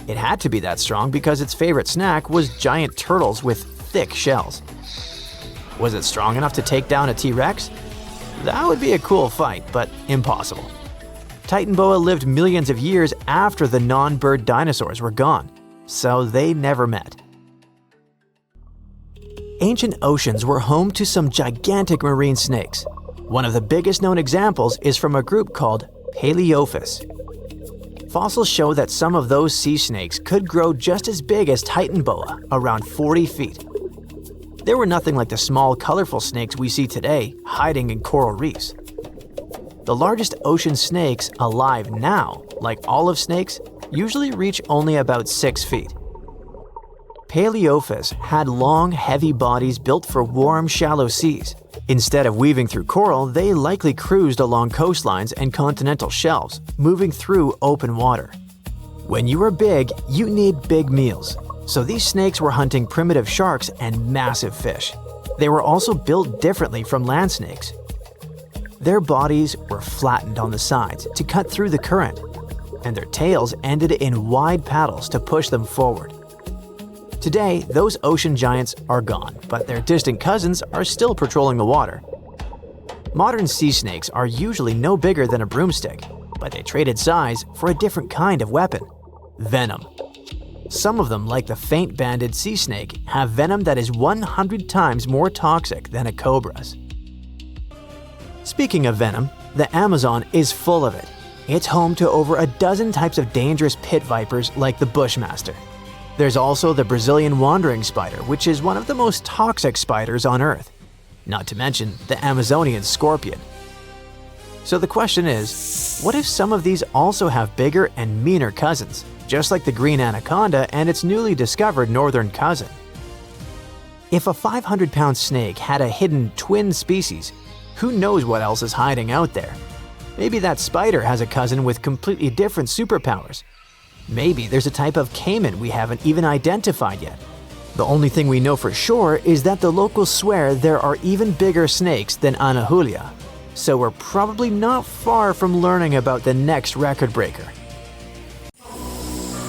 It had to be that strong because its favorite snack was giant turtles with thick shells. Was it strong enough to take down a T-Rex? That would be a cool fight, but impossible. Titanoboa lived millions of years after the non-bird dinosaurs were gone, so they never met. Ancient oceans were home to some gigantic marine snakes. One of the biggest known examples is from a group called Paleophis. Fossils show that some of those sea snakes could grow just as big as Titanoboa, around 40 feet. They were nothing like the small, colorful snakes we see today, hiding in coral reefs. The largest ocean snakes alive now, like olive snakes, usually reach only about 6 feet. Paleophis had long, heavy bodies built for warm, shallow seas. Instead of weaving through coral, they likely cruised along coastlines and continental shelves, moving through open water. When you are big, you need big meals, so these snakes were hunting primitive sharks and massive fish. They were also built differently from land snakes. Their bodies were flattened on the sides to cut through the current, and their tails ended in wide paddles to push them forward. Today, those ocean giants are gone, but their distant cousins are still patrolling the water. Modern sea snakes are usually no bigger than a broomstick, but they traded size for a different kind of weapon: venom. Some of them, like the faint-banded sea snake, have venom that is 100 times more toxic than a cobra's. Speaking of venom, the Amazon is full of it. It's home to over a dozen types of dangerous pit vipers like the bushmaster. There's also the Brazilian wandering spider, which is one of the most toxic spiders on Earth. Not to mention the Amazonian scorpion. So the question is, what if some of these also have bigger and meaner cousins, just like the green anaconda and its newly discovered northern cousin? If a 500-pound snake had a hidden twin species, who knows what else is hiding out there? Maybe that spider has a cousin with completely different superpowers. Maybe there's a type of caiman we haven't even identified yet. The only thing we know for sure is that the locals swear there are even bigger snakes than Anahulia, so we're probably not far from learning about the next record breaker.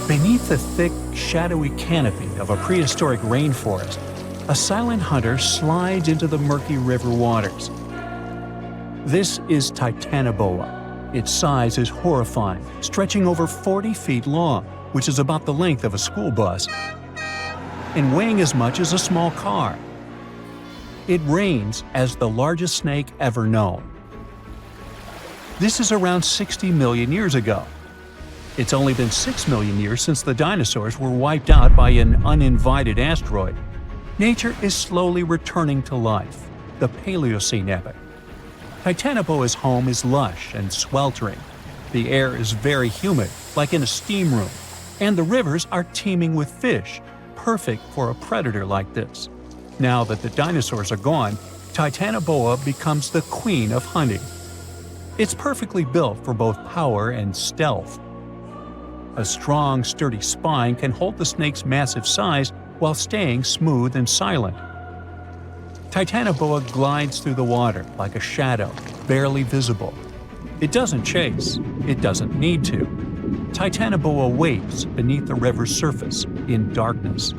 Beneath the thick, shadowy canopy of a prehistoric rainforest, a silent hunter slides into the murky river waters. This is Titanoboa. Its size is horrifying, stretching over 40 feet long, which is about the length of a school bus, and weighing as much as a small car. It reigns as the largest snake ever known. This is around 60 million years ago. It's only been 6 million years since the dinosaurs were wiped out by an uninvited asteroid. Nature is slowly returning to life, the Paleocene epoch. Titanoboa's home is lush and sweltering. The air is very humid, like in a steam room, and the rivers are teeming with fish, perfect for a predator like this. Now that the dinosaurs are gone, Titanoboa becomes the queen of hunting. It's perfectly built for both power and stealth. A strong, sturdy spine can hold the snake's massive size while staying smooth and silent. Titanoboa glides through the water like a shadow, barely visible. It doesn't chase. It doesn't need to. Titanoboa waits beneath the river's surface in darkness.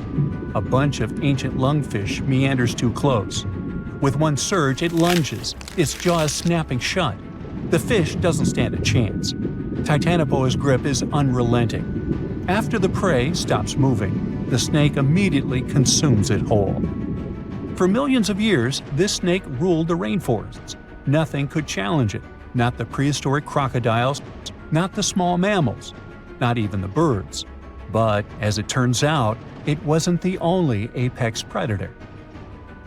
A bunch of ancient lungfish meanders too close. With one surge, it lunges, its jaws snapping shut. The fish doesn't stand a chance. Titanoboa's grip is unrelenting. After the prey stops moving, the snake immediately consumes it whole. For millions of years, this snake ruled the rainforests. Nothing could challenge it. not the prehistoric crocodiles, not the small mammals, not even the birds. But, as it turns out, it wasn't the only apex predator.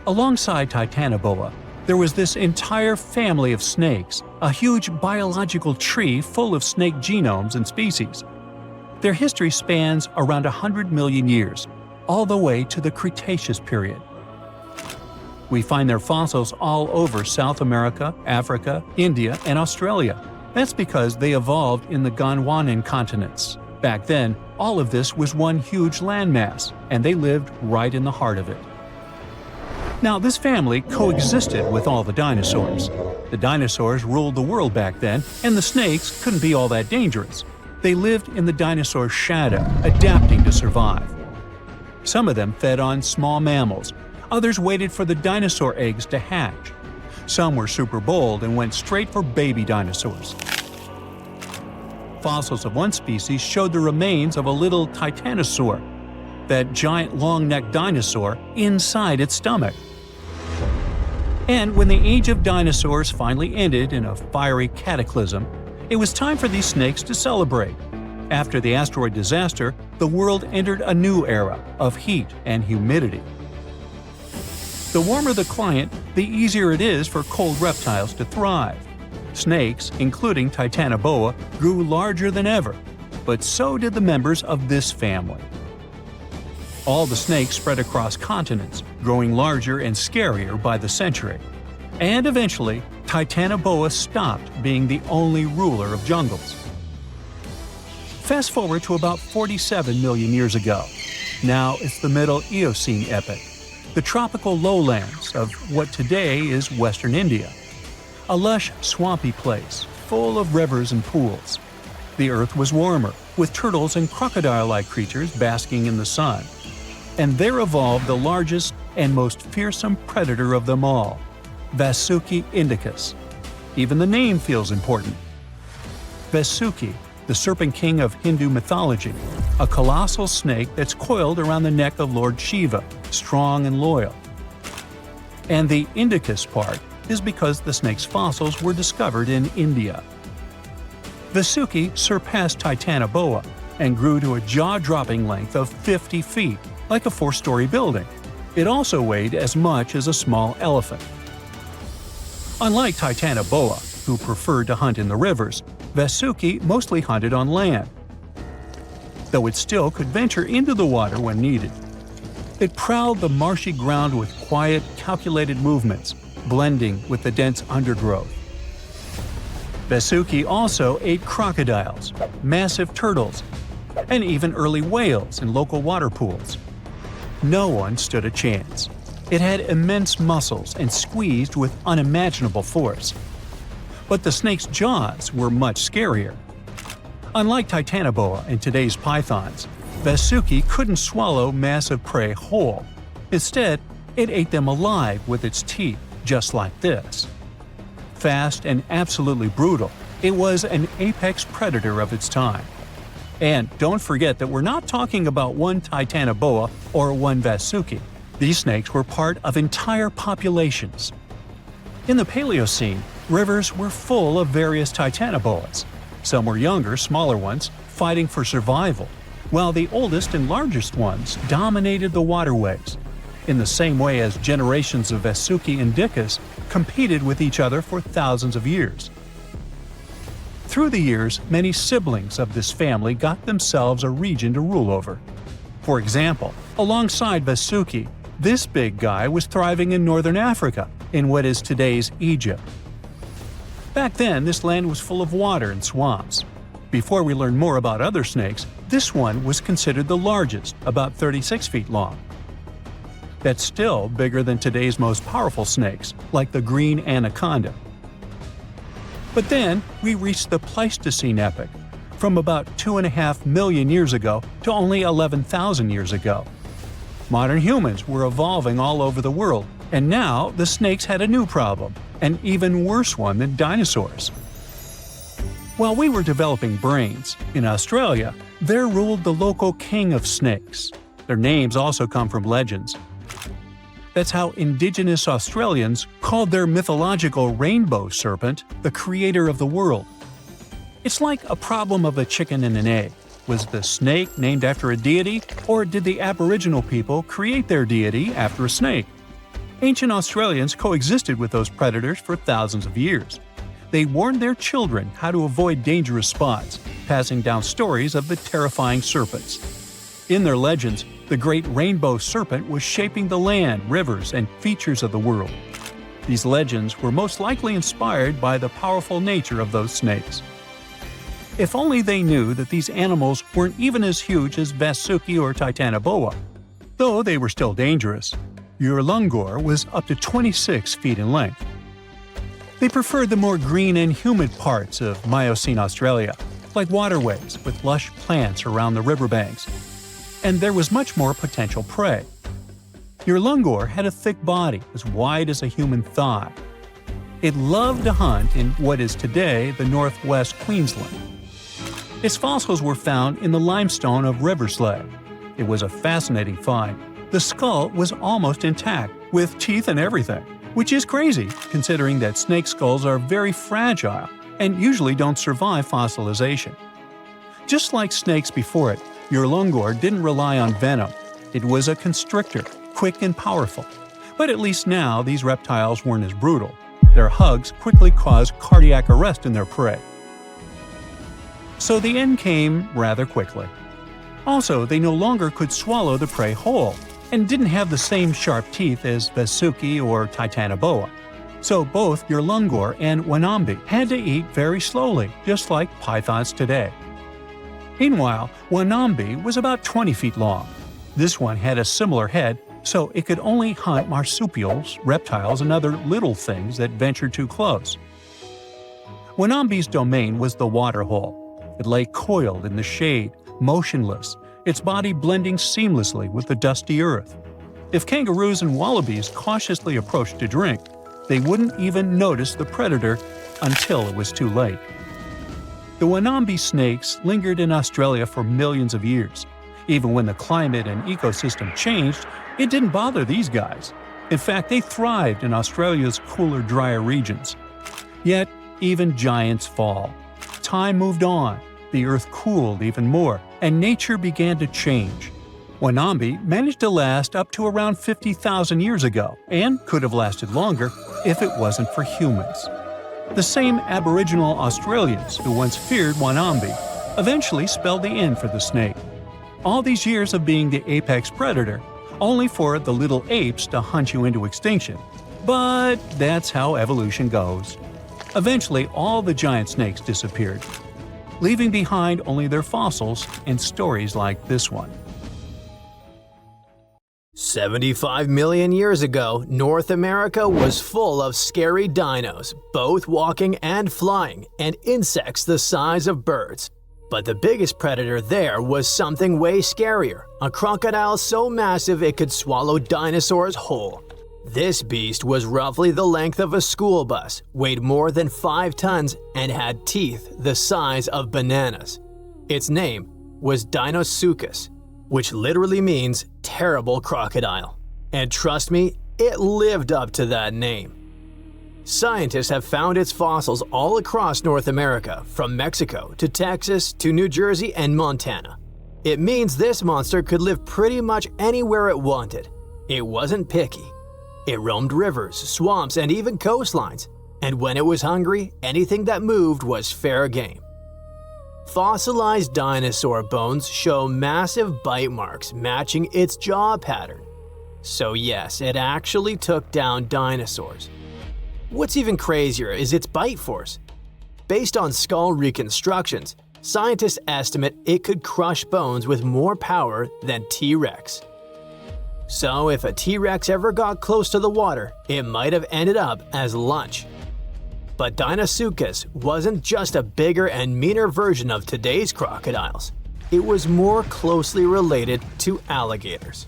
Alongside Titanoboa, there was this entire family of snakes, a huge biological tree full of snake genomes and species. Their history spans around 100 million years, all the way to the Cretaceous period. We find their fossils all over South America, Africa, India, and Australia. That's because they evolved in the Gondwanan continents. Back then, all of this was one huge landmass, and they lived right in the heart of it. Now, this family coexisted with all the dinosaurs. The dinosaurs ruled the world back then, and the snakes couldn't be all that dangerous. They lived in the dinosaur's shadow, adapting to survive. Some of them fed on small mammals. Others waited for the dinosaur eggs to hatch. Some were super bold and went straight for baby dinosaurs. Fossils of one species showed the remains of a little titanosaur, that giant long-necked dinosaur, inside its stomach. And when the age of dinosaurs finally ended in a fiery cataclysm, it was time for these snakes to celebrate. After the asteroid disaster, the world entered a new era of heat and humidity. The warmer the climate, the easier it is for cold reptiles to thrive. Snakes, including Titanoboa, grew larger than ever, but so did the members of this family. All the snakes spread across continents, growing larger and scarier by the century. And eventually, Titanoboa stopped being the only ruler of jungles. Fast forward to about 47 million years ago. Now it's the Middle Eocene epoch, the tropical lowlands of what today is Western India. A lush, swampy place, full of rivers and pools. The earth was warmer, with turtles and crocodile-like creatures basking in the sun. And there evolved the largest and most fearsome predator of them all, Vasuki indicus. Even the name feels important. Vasuki, the serpent king of Hindu mythology, a colossal snake that's coiled around the neck of Lord Shiva, strong and loyal. And the indicus part is because the snake's fossils were discovered in India. Vasuki surpassed Titanoboa and grew to a jaw-dropping length of 50 feet, like a 4-story building. It also weighed as much as a small elephant. Unlike Titanoboa, who preferred to hunt in the rivers, Vasuki mostly hunted on land, though it still could venture into the water when needed. It prowled the marshy ground with quiet, calculated movements, blending with the dense undergrowth. Vasuki also ate crocodiles, massive turtles, and even early whales in local water pools. No one stood a chance. It had immense muscles and squeezed with unimaginable force. But the snake's jaws were much scarier. Unlike Titanoboa and today's pythons, Vasuki couldn't swallow massive prey whole. Instead, it ate them alive with its teeth, just like this. Fast and absolutely brutal, it was an apex predator of its time. And don't forget that we're not talking about one Titanoboa or one Vasuki. These snakes were part of entire populations. In the Paleocene, rivers were full of various Titanoboas. Some were younger, smaller ones, fighting for survival, while the oldest and largest ones dominated the waterways, in the same way as generations of Vasuki indicus competed with each other for thousands of years. Through the years, many siblings of this family got themselves a region to rule over. For example, alongside Vasuki, this big guy was thriving in northern Africa, in what is today's Egypt. Back then, this land was full of water and swamps. Before we learn more about other snakes, this one was considered the largest, about 36 feet long. That's still bigger than today's most powerful snakes, like the green anaconda. But then, we reached the Pleistocene epoch, from about 2.5 million years ago to only 11,000 years ago. Modern humans were evolving all over the world, and now the snakes had a new problem, an even worse one than dinosaurs. While we were developing brains, in Australia, there ruled the local king of snakes. Their names also come from legends. That's how indigenous Australians called their mythological rainbow serpent the creator of the world. It's like a problem of a chicken and an egg. Was the snake named after a deity, or did the Aboriginal people create their deity after a snake? Ancient Australians coexisted with those predators for thousands of years. They warned their children how to avoid dangerous spots, passing down stories of the terrifying serpents. In their legends, the great rainbow serpent was shaping the land, rivers, and features of the world. These legends were most likely inspired by the powerful nature of those snakes. If only they knew that these animals weren't even as huge as Vasuki or Titanoboa, though they were still dangerous. Urlungor was up to 26 feet in length. They preferred the more green and humid parts of Miocene Australia, like waterways with lush plants around the riverbanks. And there was much more potential prey. Urlungor had a thick body as wide as a human thigh. It loved to hunt in what is today the northwest Queensland. Its fossils were found in the limestone of Riverslade. It was a fascinating find. The skull was almost intact, with teeth and everything, which is crazy considering that snake skulls are very fragile and usually don't survive fossilization. Just like snakes before it, Urlungor didn't rely on venom. It was a constrictor, quick and powerful. But at least now these reptiles weren't as brutal. Their hugs quickly caused cardiac arrest in their prey. So the end came rather quickly. Also, they no longer could swallow the prey whole, and didn't have the same sharp teeth as Vasuki or Titanoboa. So both Urlungor and Wanambi had to eat very slowly, just like pythons today. Meanwhile, Wanambi was about 20 feet long. This one had a similar head, so it could only hunt marsupials, reptiles, and other little things that ventured too close. Wanambi's domain was the waterhole. It lay coiled in the shade, motionless, its body blending seamlessly with the dusty earth. If kangaroos and wallabies cautiously approached to drink, they wouldn't even notice the predator until it was too late. The Wanambi snakes lingered in Australia for millions of years. Even when the climate and ecosystem changed, it didn't bother these guys. In fact, they thrived in Australia's cooler, drier regions. Yet, even giants fall. Time moved on, the earth cooled even more, and nature began to change. Wanambi managed to last up to around 50,000 years ago, and could have lasted longer if it wasn't for humans. The same Aboriginal Australians who once feared Wanambi eventually spelled the end for the snake. All these years of being the apex predator, only for the little apes to hunt you into extinction. But that's how evolution goes. Eventually, all the giant snakes disappeared, leaving behind only their fossils and stories like this one. 75 million years ago, North America was full of scary dinos, both walking and flying, and insects the size of birds. But the biggest predator there was something way scarier, a crocodile so massive it could swallow dinosaurs whole. This beast was roughly the length of a school bus, weighed more than 5 tons, and had teeth the size of bananas. Its name was Deinosuchus, which literally means terrible crocodile. And trust me, it lived up to that name. Scientists have found its fossils all across North America, from Mexico to Texas to New Jersey and Montana. It means this monster could live pretty much anywhere it wanted. It wasn't picky. It roamed rivers, swamps, and even coastlines. And when it was hungry, anything that moved was fair game. Fossilized dinosaur bones show massive bite marks matching its jaw pattern. So yes, it actually took down dinosaurs. What's even crazier is its bite force. Based on skull reconstructions, scientists estimate it could crush bones with more power than T-Rex. So if a T-Rex ever got close to the water, it might have ended up as lunch. But Deinosuchus wasn't just a bigger and meaner version of today's crocodiles. It was more closely related to alligators.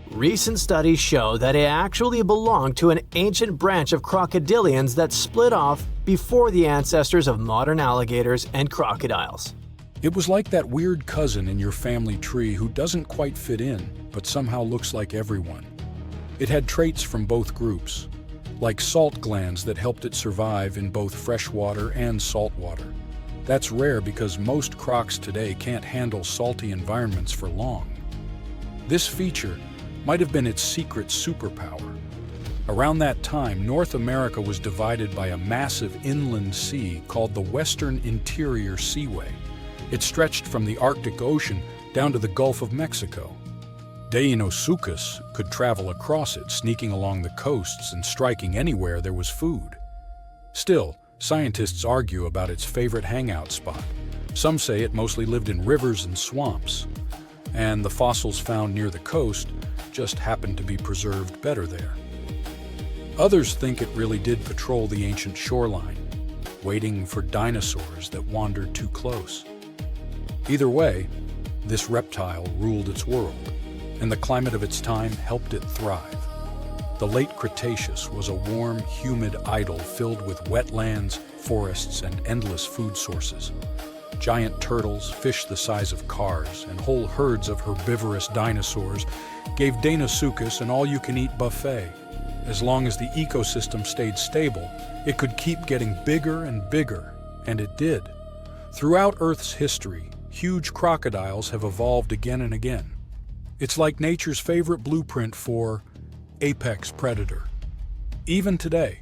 Recent studies show that it actually belonged to an ancient branch of crocodilians that split off before the ancestors of modern alligators and crocodiles. It was like that weird cousin in your family tree who doesn't quite fit in, but somehow looks like everyone. It had traits from both groups, like salt glands that helped it survive in both freshwater and saltwater. That's rare because most crocs today can't handle salty environments for long. This feature might have been its secret superpower. Around that time, North America was divided by a massive inland sea called the Western Interior Seaway. It stretched from the Arctic Ocean down to the Gulf of Mexico. Deinosuchus could travel across it, sneaking along the coasts and striking anywhere there was food. Still, scientists argue about its favorite hangout spot. Some say it mostly lived in rivers and swamps, and the fossils found near the coast just happened to be preserved better there. Others think it really did patrol the ancient shoreline, waiting for dinosaurs that wandered too close. Either way, this reptile ruled its world, and the climate of its time helped it thrive. The late Cretaceous was a warm, humid idyll filled with wetlands, forests, and endless food sources. Giant turtles, fish the size of cars, and whole herds of herbivorous dinosaurs gave Deinosuchus an all-you-can-eat buffet. As long as the ecosystem stayed stable, it could keep getting bigger and bigger, and it did. Throughout Earth's history, huge crocodiles have evolved again and again. It's like nature's favorite blueprint for apex predator. Even today,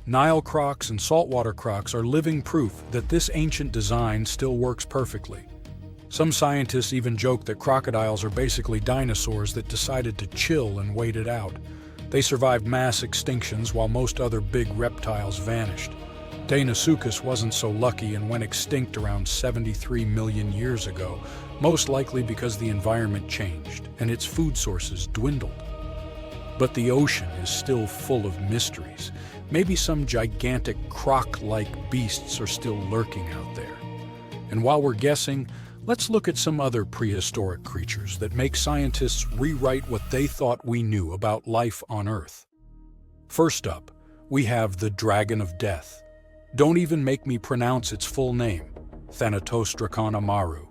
Nile crocs and saltwater crocs are living proof that this ancient design still works perfectly. Some scientists even joke that crocodiles are basically dinosaurs that decided to chill and wait it out. They survived mass extinctions while most other big reptiles vanished. Deinosuchus wasn't so lucky and went extinct around 73 million years ago, most likely because the environment changed and its food sources dwindled. But the ocean is still full of mysteries. Maybe some gigantic croc-like beasts are still lurking out there. And while we're guessing, let's look at some other prehistoric creatures that make scientists rewrite what they thought we knew about life on Earth. First up, we have the Dragon of Death. Don't even make me pronounce its full name, Thanatos draconamaru.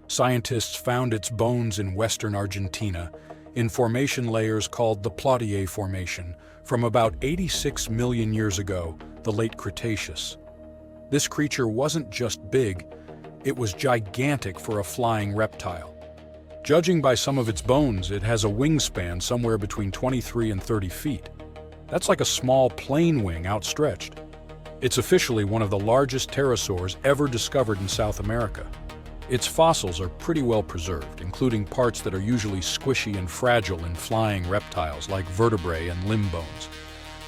Scientists found its bones in western Argentina, in formation layers called the Plautier Formation, from about 86 million years ago, the late Cretaceous. This creature wasn't just big, it was gigantic for a flying reptile. Judging by some of its bones, it has a wingspan somewhere between 23 and 30 feet. That's like a small plane wing outstretched. It's officially one of the largest pterosaurs ever discovered in South America. Its fossils are pretty well preserved, including parts that are usually squishy and fragile in flying reptiles like vertebrae and limb bones.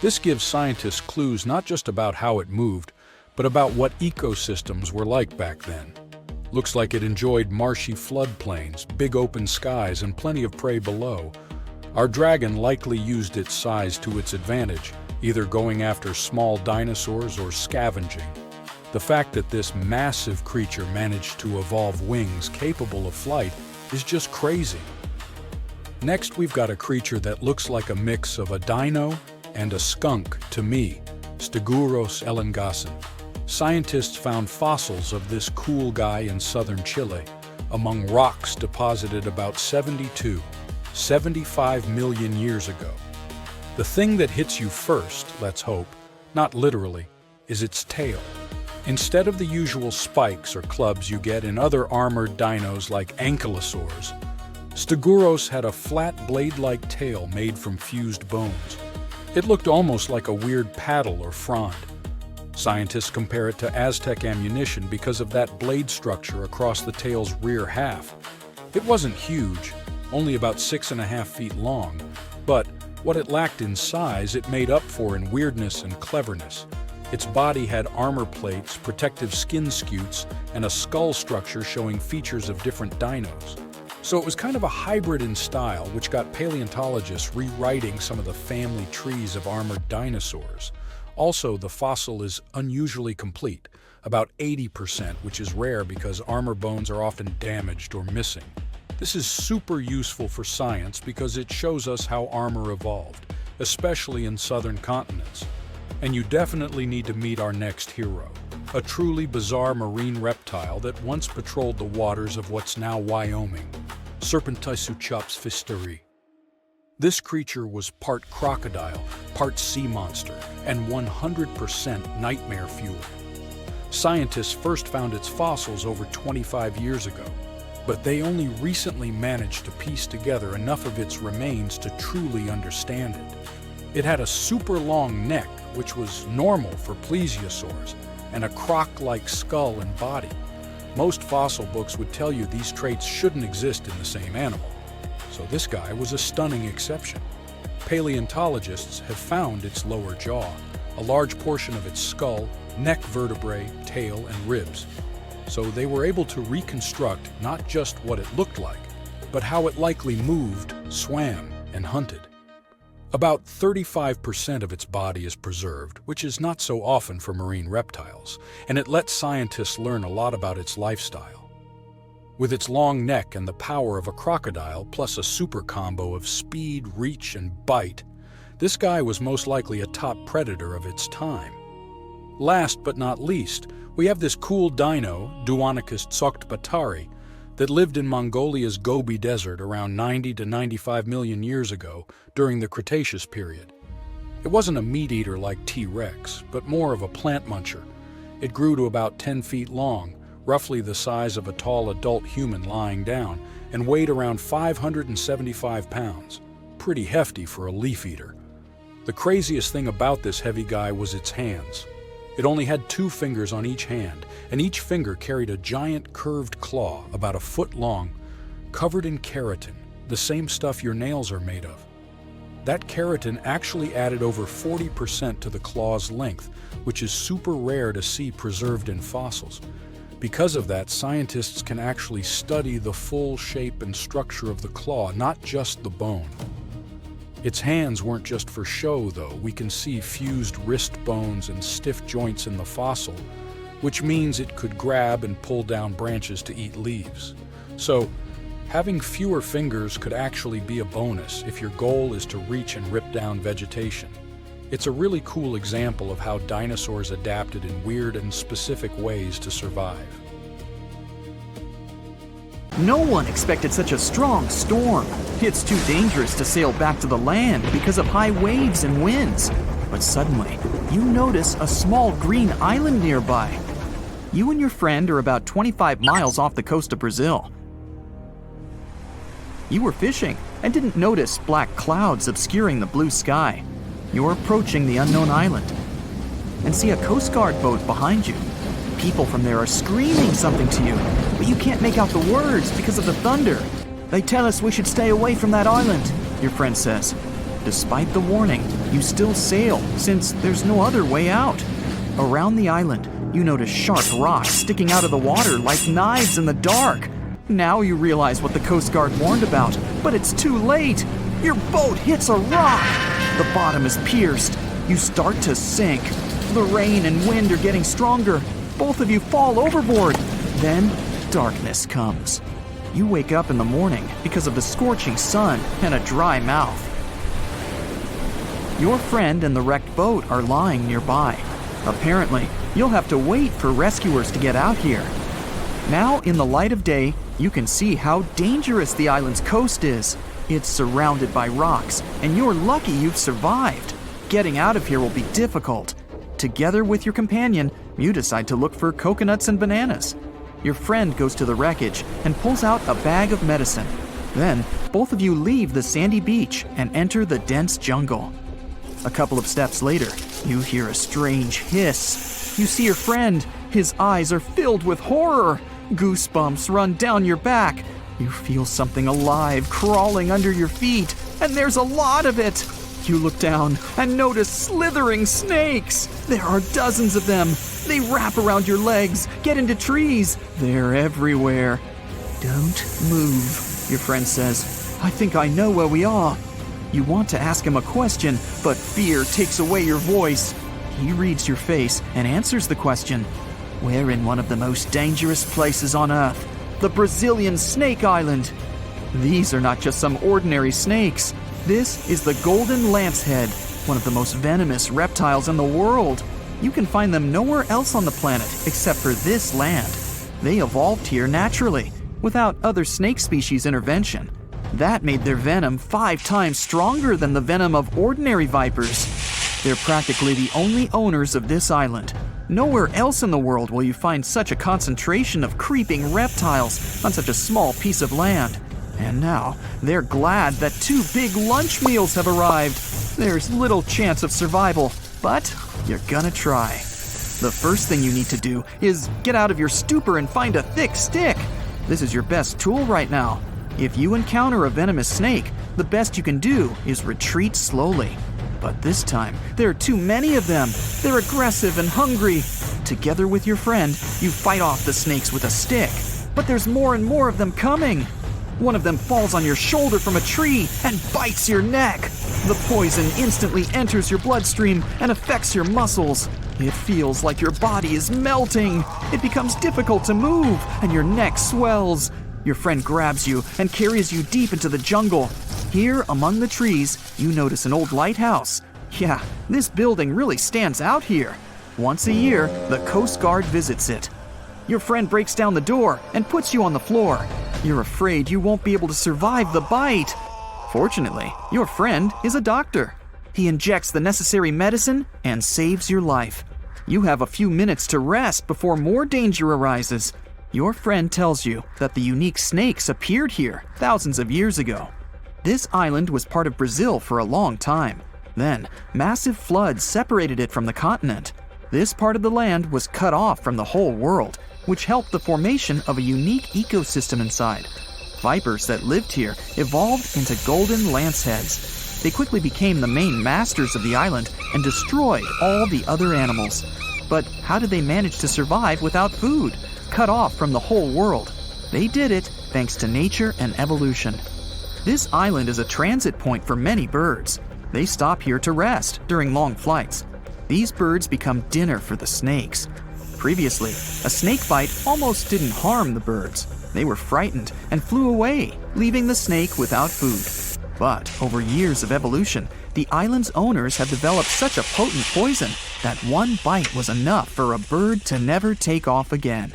This gives scientists clues not just about how it moved, but about what ecosystems were like back then. Looks like it enjoyed marshy floodplains, big open skies, and plenty of prey below. Our dragon likely used its size to its advantage, either going after small dinosaurs or scavenging. The fact that this massive creature managed to evolve wings capable of flight is just crazy. Next, we've got a creature that looks like a mix of a dino and a skunk to me, Stegosaurus elengasen. Scientists found fossils of this cool guy in southern Chile, among rocks deposited about 75 million years ago. The thing that hits you first, let's hope, not literally, is its tail. Instead of the usual spikes or clubs you get in other armored dinos like ankylosaurs, Stegosaurus had a flat blade-like tail made from fused bones. It looked almost like a weird paddle or frond. Scientists compare it to Aztec ammunition because of that blade structure across the tail's rear half. It wasn't huge, only about 6.5 feet long, but what it lacked in size it made up for in weirdness and cleverness. Its body had armor plates, protective skin scutes, and a skull structure showing features of different dinos. So it was kind of a hybrid in style, which got paleontologists rewriting some of the family trees of armored dinosaurs. Also, the fossil is unusually complete, about 80%, which is rare because armor bones are often damaged or missing. This is super useful for science because it shows us how armor evolved, especially in southern continents. And you definitely need to meet our next hero, a truly bizarre marine reptile that once patrolled the waters of what's now Wyoming, Serpent Breach. This creature was part crocodile, part sea monster, and 100% nightmare fuel. Scientists first found its fossils over 25 years ago, but they only recently managed to piece together enough of its remains to truly understand it. It had a super long neck, which was normal for plesiosaurs, and a croc-like skull and body. Most fossil books would tell you these traits shouldn't exist in the same animal, so this guy was a stunning exception. Paleontologists have found its lower jaw, a large portion of its skull, neck vertebrae, tail, and ribs. So they were able to reconstruct not just what it looked like, but how it likely moved, swam, and hunted. About 35% of its body is preserved, which is not so often for marine reptiles, and it lets scientists learn a lot about its lifestyle. With its long neck and the power of a crocodile, plus a super combo of speed, reach, and bite, this guy was most likely a top predator of its time. Last but not least, we have this cool dino, Deinosuchus tsokhtbatari, that lived in Mongolia's Gobi Desert around 90 to 95 million years ago during the Cretaceous period. It wasn't a meat-eater like T-Rex, but more of a plant muncher. It grew to about 10 feet long, roughly the size of a tall adult human lying down, and weighed around 575 pounds. Pretty hefty for a leaf-eater. The craziest thing about this heavy guy was its hands. It only had 2 fingers on each hand, and each finger carried a giant curved claw about a foot long, covered in keratin, the same stuff your nails are made of. That keratin actually added over 40% to the claw's length, which is super rare to see preserved in fossils. Because of that, scientists can actually study the full shape and structure of the claw, not just the bone. Its hands weren't just for show, though. We can see fused wrist bones and stiff joints in the fossil, which means it could grab and pull down branches to eat leaves. So, having fewer fingers could actually be a bonus if your goal is to reach and rip down vegetation. It's a really cool example of how dinosaurs adapted in weird and specific ways to survive. No one expected such a strong storm. It's too dangerous to sail back to the land because of high waves and winds. But suddenly, you notice a small green island nearby. You and your friend are about 25 miles off the coast of Brazil. You were fishing and didn't notice black clouds obscuring the blue sky. You're approaching the unknown island and see a Coast Guard boat behind you. People from there are screaming something to you, but you can't make out the words because of the thunder. They tell us we should stay away from that island, your friend says. Despite the warning, you still sail since there's no other way out. Around the island, you notice sharp rocks sticking out of the water like knives in the dark. Now you realize what the Coast Guard warned about, but it's too late. Your boat hits a rock. The bottom is pierced. You start to sink. The rain and wind are getting stronger. Both of you fall overboard. Then darkness comes. You wake up in the morning because of the scorching sun and a dry mouth. Your friend and the wrecked boat are lying nearby. Apparently, you'll have to wait for rescuers to get out here. Now, in the light of day, you can see how dangerous the island's coast is. It's surrounded by rocks, and you're lucky you've survived. Getting out of here will be difficult. Together with your companion, you decide to look for coconuts and bananas. Your friend goes to the wreckage and pulls out a bag of medicine. Then, both of you leave the sandy beach and enter the dense jungle. A couple of steps later, you hear a strange hiss. You see your friend. His eyes are filled with horror. Goosebumps run down your back. You feel something alive crawling under your feet, and there's a lot of it. You look down and notice slithering snakes. There are dozens of them. They wrap around your legs, get into trees. They're everywhere. Don't move, your friend says. I think I know where we are. You want to ask him a question, but fear takes away your voice. He reads your face and answers the question. We're in one of the most dangerous places on Earth, the Brazilian Snake Island. These are not just some ordinary snakes. This is the golden lancehead, one of the most venomous reptiles in the world. You can find them nowhere else on the planet except for this land. They evolved here naturally, without other snake species intervention. That made their venom 5 times stronger than the venom of ordinary vipers. They're practically the only owners of this island. Nowhere else in the world will you find such a concentration of creeping reptiles on such a small piece of land. And now, they're glad that 2 big lunch meals have arrived. There's little chance of survival, but you're gonna try. The first thing you need to do is get out of your stupor and find a thick stick. This is your best tool right now. If you encounter a venomous snake, the best you can do is retreat slowly. But this time, there are too many of them. They're aggressive and hungry. Together with your friend, you fight off the snakes with a stick. But there's more and more of them coming. One of them falls on your shoulder from a tree and bites your neck. The poison instantly enters your bloodstream and affects your muscles. It feels like your body is melting. It becomes difficult to move, and your neck swells. Your friend grabs you and carries you deep into the jungle. Here, among the trees, you notice an old lighthouse. Yeah, this building really stands out here. Once a year, the Coast Guard visits it. Your friend breaks down the door and puts you on the floor. You're afraid you won't be able to survive the bite. Fortunately, your friend is a doctor. He injects the necessary medicine and saves your life. You have a few minutes to rest before more danger arises. Your friend tells you that the unique snakes appeared here thousands of years ago. This island was part of Brazil for a long time. Then, massive floods separated it from the continent. This part of the land was cut off from the whole world, which helped the formation of a unique ecosystem inside. Vipers that lived here evolved into golden lanceheads. They quickly became the main masters of the island and destroyed all the other animals. But how did they manage to survive without food, cut off from the whole world? They did it thanks to nature and evolution. This island is a transit point for many birds. They stop here to rest during long flights. These birds become dinner for the snakes. Previously, a snake bite almost didn't harm the birds. They were frightened and flew away, leaving the snake without food. But over years of evolution, the island's owners have developed such a potent poison that one bite was enough for a bird to never take off again.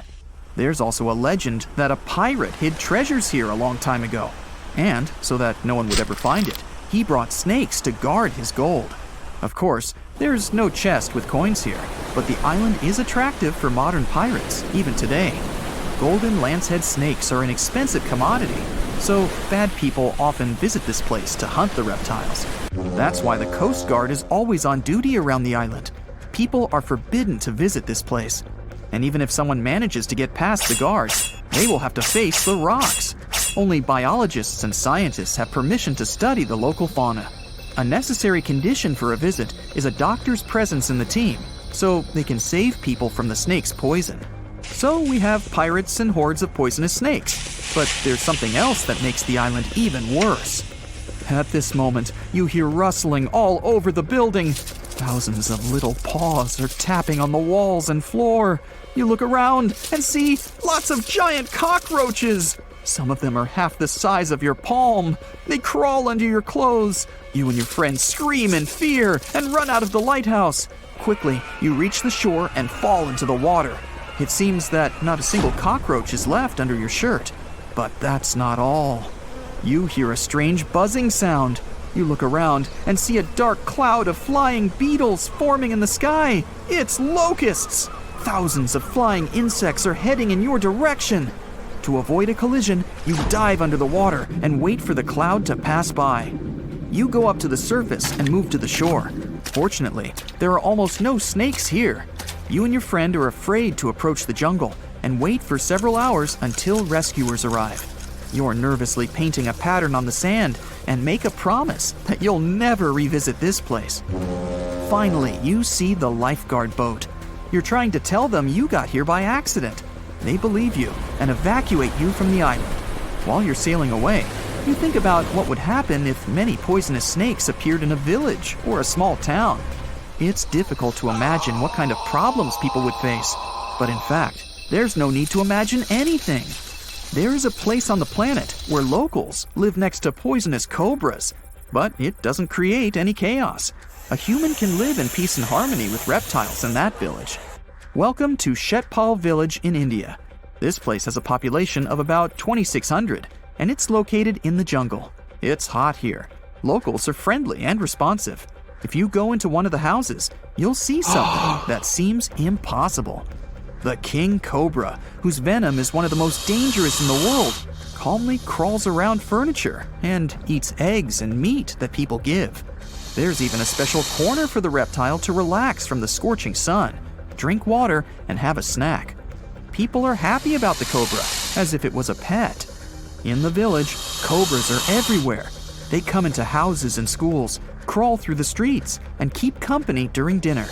There's also a legend that a pirate hid treasures here a long time ago. And, so that no one would ever find it, he brought snakes to guard his gold. Of course, there's no chest with coins here, but the island is attractive for modern pirates, even today. Golden lancehead snakes are an expensive commodity, so bad people often visit this place to hunt the reptiles. That's why the Coast Guard is always on duty around the island. People are forbidden to visit this place. And even if someone manages to get past the guards, they will have to face the rocks. Only biologists and scientists have permission to study the local fauna. A necessary condition for a visit is a doctor's presence in the team, so they can save people from the snake's poison. So we have pirates and hordes of poisonous snakes, but there's something else that makes the island even worse. At this moment, you hear rustling all over the building. Thousands of little paws are tapping on the walls and floor. You look around and see lots of giant cockroaches. Some of them are half the size of your palm. They crawl under your clothes. You and your friends scream in fear and run out of the lighthouse. Quickly, you reach the shore and fall into the water. It seems that not a single cockroach is left under your shirt. But that's not all. You hear a strange buzzing sound. You look around and see a dark cloud of flying beetles forming in the sky. It's locusts! Thousands of flying insects are heading in your direction. To avoid a collision, you dive under the water and wait for the cloud to pass by. You go up to the surface and move to the shore. Fortunately, there are almost no snakes here. You and your friend are afraid to approach the jungle and wait for several hours until rescuers arrive. You're nervously painting a pattern on the sand and make a promise that you'll never revisit this place. Finally, you see the lifeguard boat. You're trying to tell them you got here by accident. They believe you and evacuate you from the island. While you're sailing away, you think about what would happen if many poisonous snakes appeared in a village or a small town. It's difficult to imagine what kind of problems people would face. But in fact, there's no need to imagine anything. There is a place on the planet where locals live next to poisonous cobras, but it doesn't create any chaos. A human can live in peace and harmony with reptiles in that village. Welcome to Shetpal village in India. This place has a population of about 2,600. and it's located in the jungle. It's hot here. Locals are friendly and responsive. If you go into one of the houses, you'll see something that seems impossible. The king cobra, whose venom is one of the most dangerous in the world, calmly crawls around furniture and eats eggs and meat that people give. There's even a special corner for the reptile to relax from the scorching sun, drink water, and have a snack. People are happy about the cobra, as if it was a pet. In the village, cobras are everywhere. They come into houses and schools, crawl through the streets, and keep company during dinner.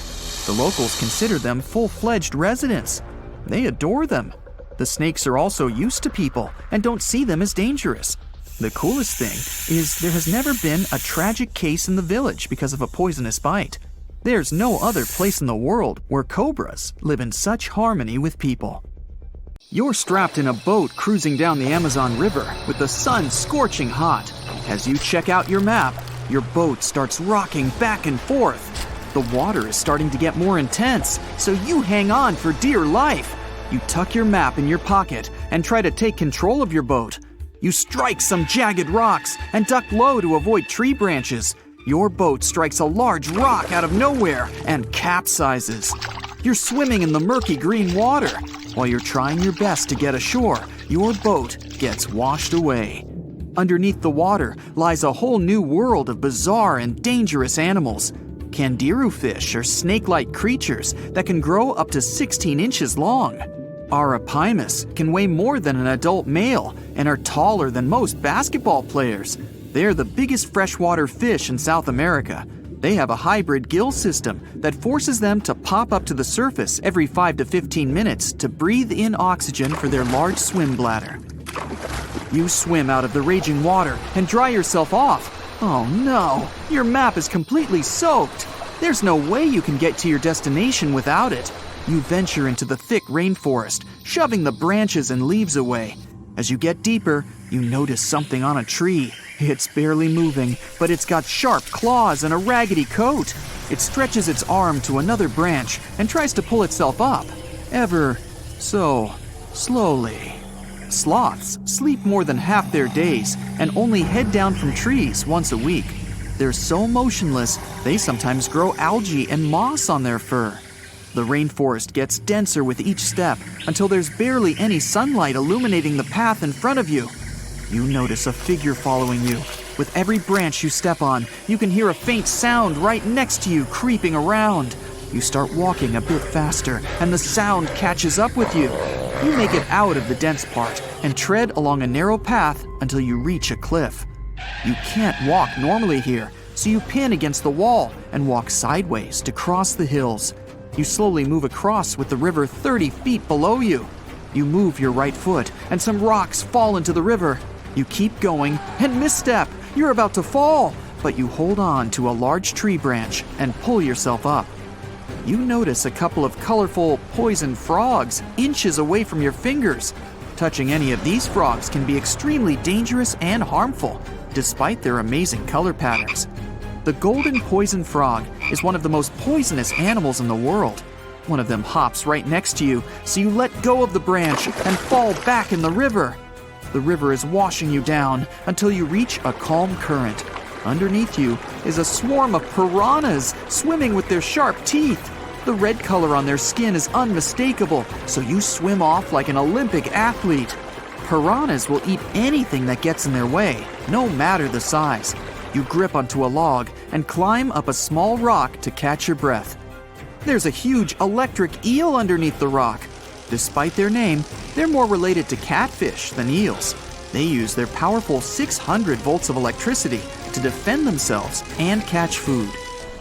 The locals consider them full-fledged residents. They adore them. The snakes are also used to people and don't see them as dangerous. The coolest thing is there has never been a tragic case in the village because of a poisonous bite. There's no other place in the world where cobras live in such harmony with people. You're strapped in a boat cruising down the Amazon River with the sun scorching hot. As you check out your map, your boat starts rocking back and forth. The water is starting to get more intense, so you hang on for dear life. You tuck your map in your pocket and try to take control of your boat. You strike some jagged rocks and duck low to avoid tree branches. Your boat strikes a large rock out of nowhere and capsizes. You're swimming in the murky green water. While you're trying your best to get ashore, your boat gets washed away. Underneath the water lies a whole new world of bizarre and dangerous animals. Kangaroo fish are snake-like creatures that can grow up to 16 inches long. Arapimus can weigh more than an adult male and are taller than most basketball players. They're the biggest freshwater fish in South America. They have a hybrid gill system that forces them to pop up to the surface every 5 to 15 minutes to breathe in oxygen for their large swim bladder. You swim out of the raging water and dry yourself off. Oh no, your map is completely soaked. There's no way you can get to your destination without it. You venture into the thick rainforest, shoving the branches and leaves away. As you get deeper, you notice something on a tree. It's barely moving, but it's got sharp claws and a raggedy coat. It stretches its arm to another branch and tries to pull itself up, ever so slowly. Sloths sleep more than half their days and only head down from trees once a week. They're so motionless, they sometimes grow algae and moss on their fur. The rainforest gets denser with each step until there's barely any sunlight illuminating the path in front of you. You notice a figure following you. With every branch you step on, you can hear a faint sound right next to you creeping around. You start walking a bit faster, and the sound catches up with you. You make it out of the dense part and tread along a narrow path until you reach a cliff. You can't walk normally here, so you pin against the wall and walk sideways to cross the hills. You slowly move across with the river 30 feet below you. You move your right foot, and some rocks fall into the river. You keep going and misstep. You're about to fall, but you hold on to a large tree branch and pull yourself up. You notice a couple of colorful poison frogs inches away from your fingers. Touching any of these frogs can be extremely dangerous and harmful, despite their amazing color patterns. The golden poison frog is one of the most poisonous animals in the world. One of them hops right next to you, so you let go of the branch and fall back in the river. The river is washing you down until you reach a calm current. Underneath you is a swarm of piranhas swimming with their sharp teeth. The red color on their skin is unmistakable, so you swim off like an Olympic athlete. Piranhas will eat anything that gets in their way, no matter the size. You grip onto a log and climb up a small rock to catch your breath. There's a huge electric eel underneath the rock. Despite their name, they're more related to catfish than eels. They use their powerful 600 volts of electricity to defend themselves and catch food.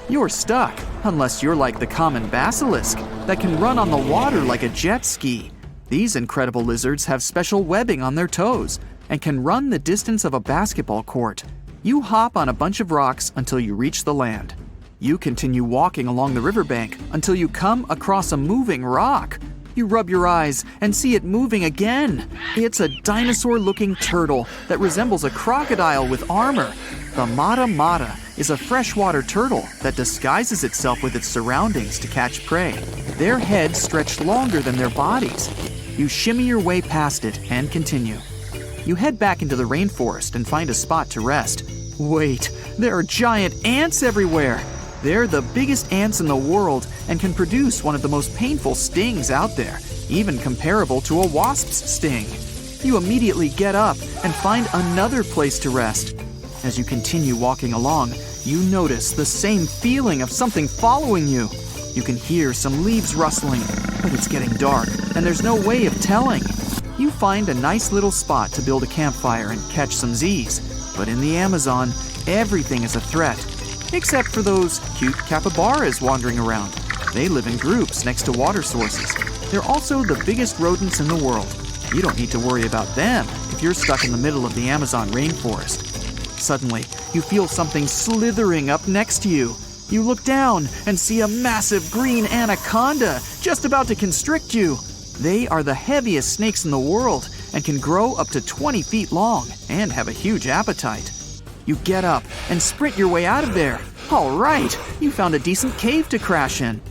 You're stuck, unless you're like the common basilisk that can run on the water like a jet ski. These incredible lizards have special webbing on their toes and can run the distance of a basketball court. You hop on a bunch of rocks until you reach the land. You continue walking along the riverbank until you come across a moving rock. You rub your eyes and see it moving again. It's a dinosaur-looking turtle that resembles a crocodile with armor. The mata is a freshwater turtle that disguises itself with its surroundings to catch prey. Their heads stretch longer than their bodies. You shimmy your way past it and continue. you head back into the rainforest and find a spot to rest. Wait, there are giant ants everywhere! They're the biggest ants in the world and can produce one of the most painful stings out there, even comparable to a wasp's sting. You immediately get up and find another place to rest. As you continue walking along, you notice the same feeling of something following you. You can hear some leaves rustling, but it's getting dark and there's no way of telling. You find a nice little spot to build a campfire and catch some Z's. But in the Amazon, everything is a threat, except for those cute capybaras wandering around. They live in groups next to water sources. They're also the biggest rodents in the world. You don't need to worry about them if you're stuck in the middle of the Amazon rainforest. Suddenly, you feel something slithering up next to you. You look down and see a massive green anaconda just about to constrict you. They are the heaviest snakes in the world and can grow up to 20 feet long and have a huge appetite. You get up and sprint your way out of there. All right, you found a decent cave to crash in.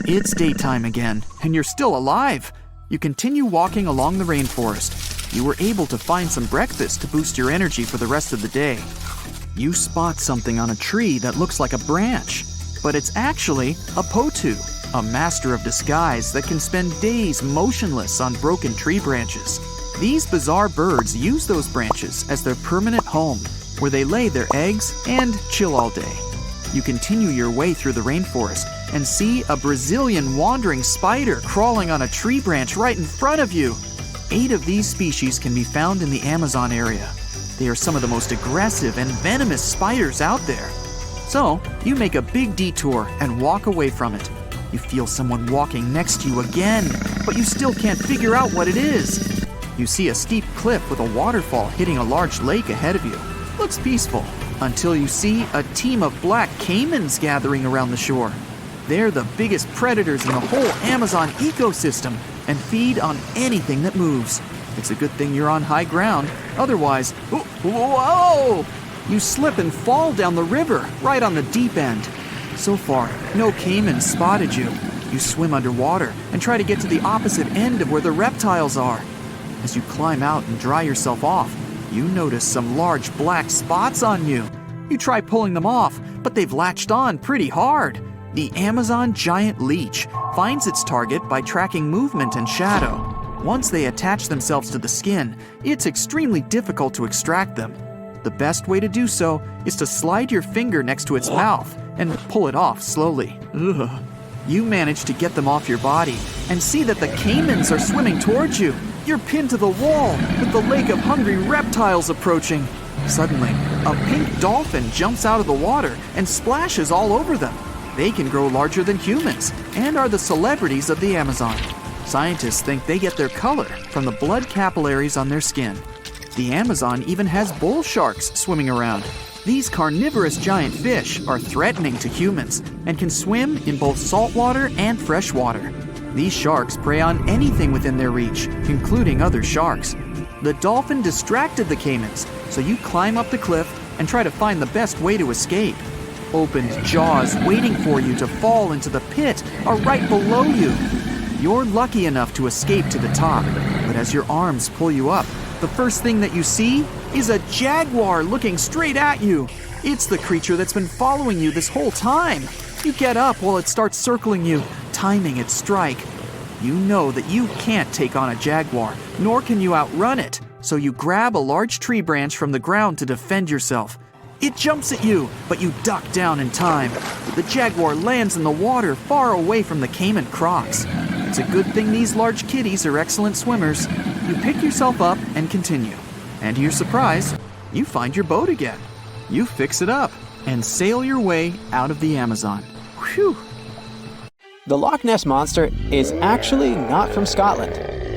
It's daytime again, and you're still alive. You continue walking along the rainforest. You were able to find some breakfast to boost your energy for the rest of the day. You spot something on a tree that looks like a branch, but it's actually a potu, a master of disguise that can spend days motionless on broken tree branches. These bizarre birds use those branches as their permanent home, where they lay their eggs and chill all day. You continue your way through the rainforest and see a Brazilian wandering spider crawling on a tree branch right in front of you. 8 of these species can be found in the Amazon area. They are some of the most aggressive and venomous spiders out there. So, you make a big detour and walk away from it. You feel someone walking next to you again, but you still can't figure out what it is. You see a steep cliff with a waterfall hitting a large lake ahead of you. Looks peaceful, until you see a team of black caimans gathering around the shore. They're the biggest predators in the whole Amazon ecosystem and feed on anything that moves. It's a good thing you're on high ground, otherwise, whoa! You slip and fall down the river, right on the deep end. So far, no caiman spotted you. You swim underwater and try to get to the opposite end of where the reptiles are. As you climb out and dry yourself off, you notice some large black spots on you. You try pulling them off, but they've latched on pretty hard. The Amazon giant leech finds its target by tracking movement and shadow. Once they attach themselves to the skin, it's extremely difficult to extract them. The best way to do so is to slide your finger next to its mouth and pull it off slowly. Ugh. You manage to get them off your body and see that the caimans are swimming towards you. You're pinned to the wall with the lake of hungry reptiles approaching. Suddenly, a pink dolphin jumps out of the water and splashes all over them. They can grow larger than humans and are the celebrities of the Amazon. Scientists think they get their color from the blood capillaries on their skin. The Amazon even has bull sharks swimming around. These carnivorous giant fish are threatening to humans and can swim in both saltwater and freshwater. These sharks prey on anything within their reach, including other sharks. The dolphin distracted the caimans, so you climb up the cliff and try to find the best way to escape. Opened jaws waiting for you to fall into the pit are right below you. You're lucky enough to escape to the top, but as your arms pull you up, the first thing that you see is a jaguar looking straight at you. It's the creature that's been following you this whole time. You get up while it starts circling you, timing its strike. You know that you can't take on a jaguar, nor can you outrun it, so you grab a large tree branch from the ground to defend yourself. It jumps at you, but you duck down in time. The jaguar lands in the water far away from the caiman crocs. It's a good thing these large kitties are excellent swimmers. You pick yourself up and continue. And to your surprise, you find your boat again. You fix it up and sail your way out of the Amazon. Whew! The Loch Ness Monster is actually not from Scotland.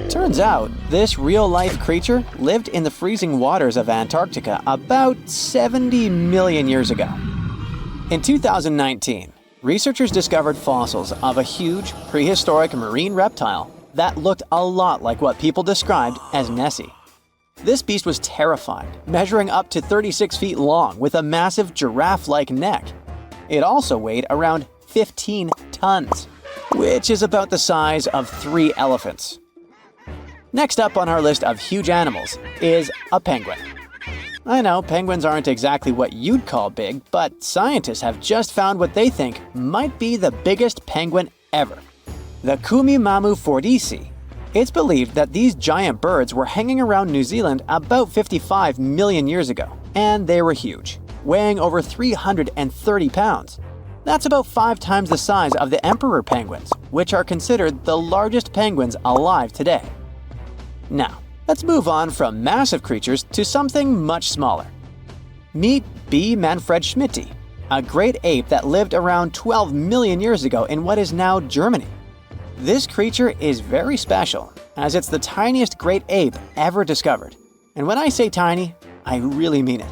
Turns out, this real-life creature lived in the freezing waters of Antarctica about 70 million years ago. In 2019, researchers discovered fossils of a huge, prehistoric marine reptile that looked a lot like what people described as Nessie. This beast was terrifying, measuring up to 36 feet long with a massive giraffe-like neck. It also weighed around 15 tons. which is about the size of 3 elephants. Next up on our list of huge animals is a penguin. I know penguins aren't exactly what you'd call big, but scientists have just found what they think might be the biggest penguin ever, the Kumimamu fordyce. It's believed that these giant birds were hanging around New Zealand about 55 million years ago, and they were huge, weighing over 330 pounds. That's about 5 times the size of the emperor penguins, which are considered the largest penguins alive today. Now, let's move on from massive creatures to something much smaller. Meet B. manfredschmidti, a great ape that lived around 12 million years ago in what is now Germany. This creature is very special, as it's the tiniest great ape ever discovered. And when I say tiny, I really mean it.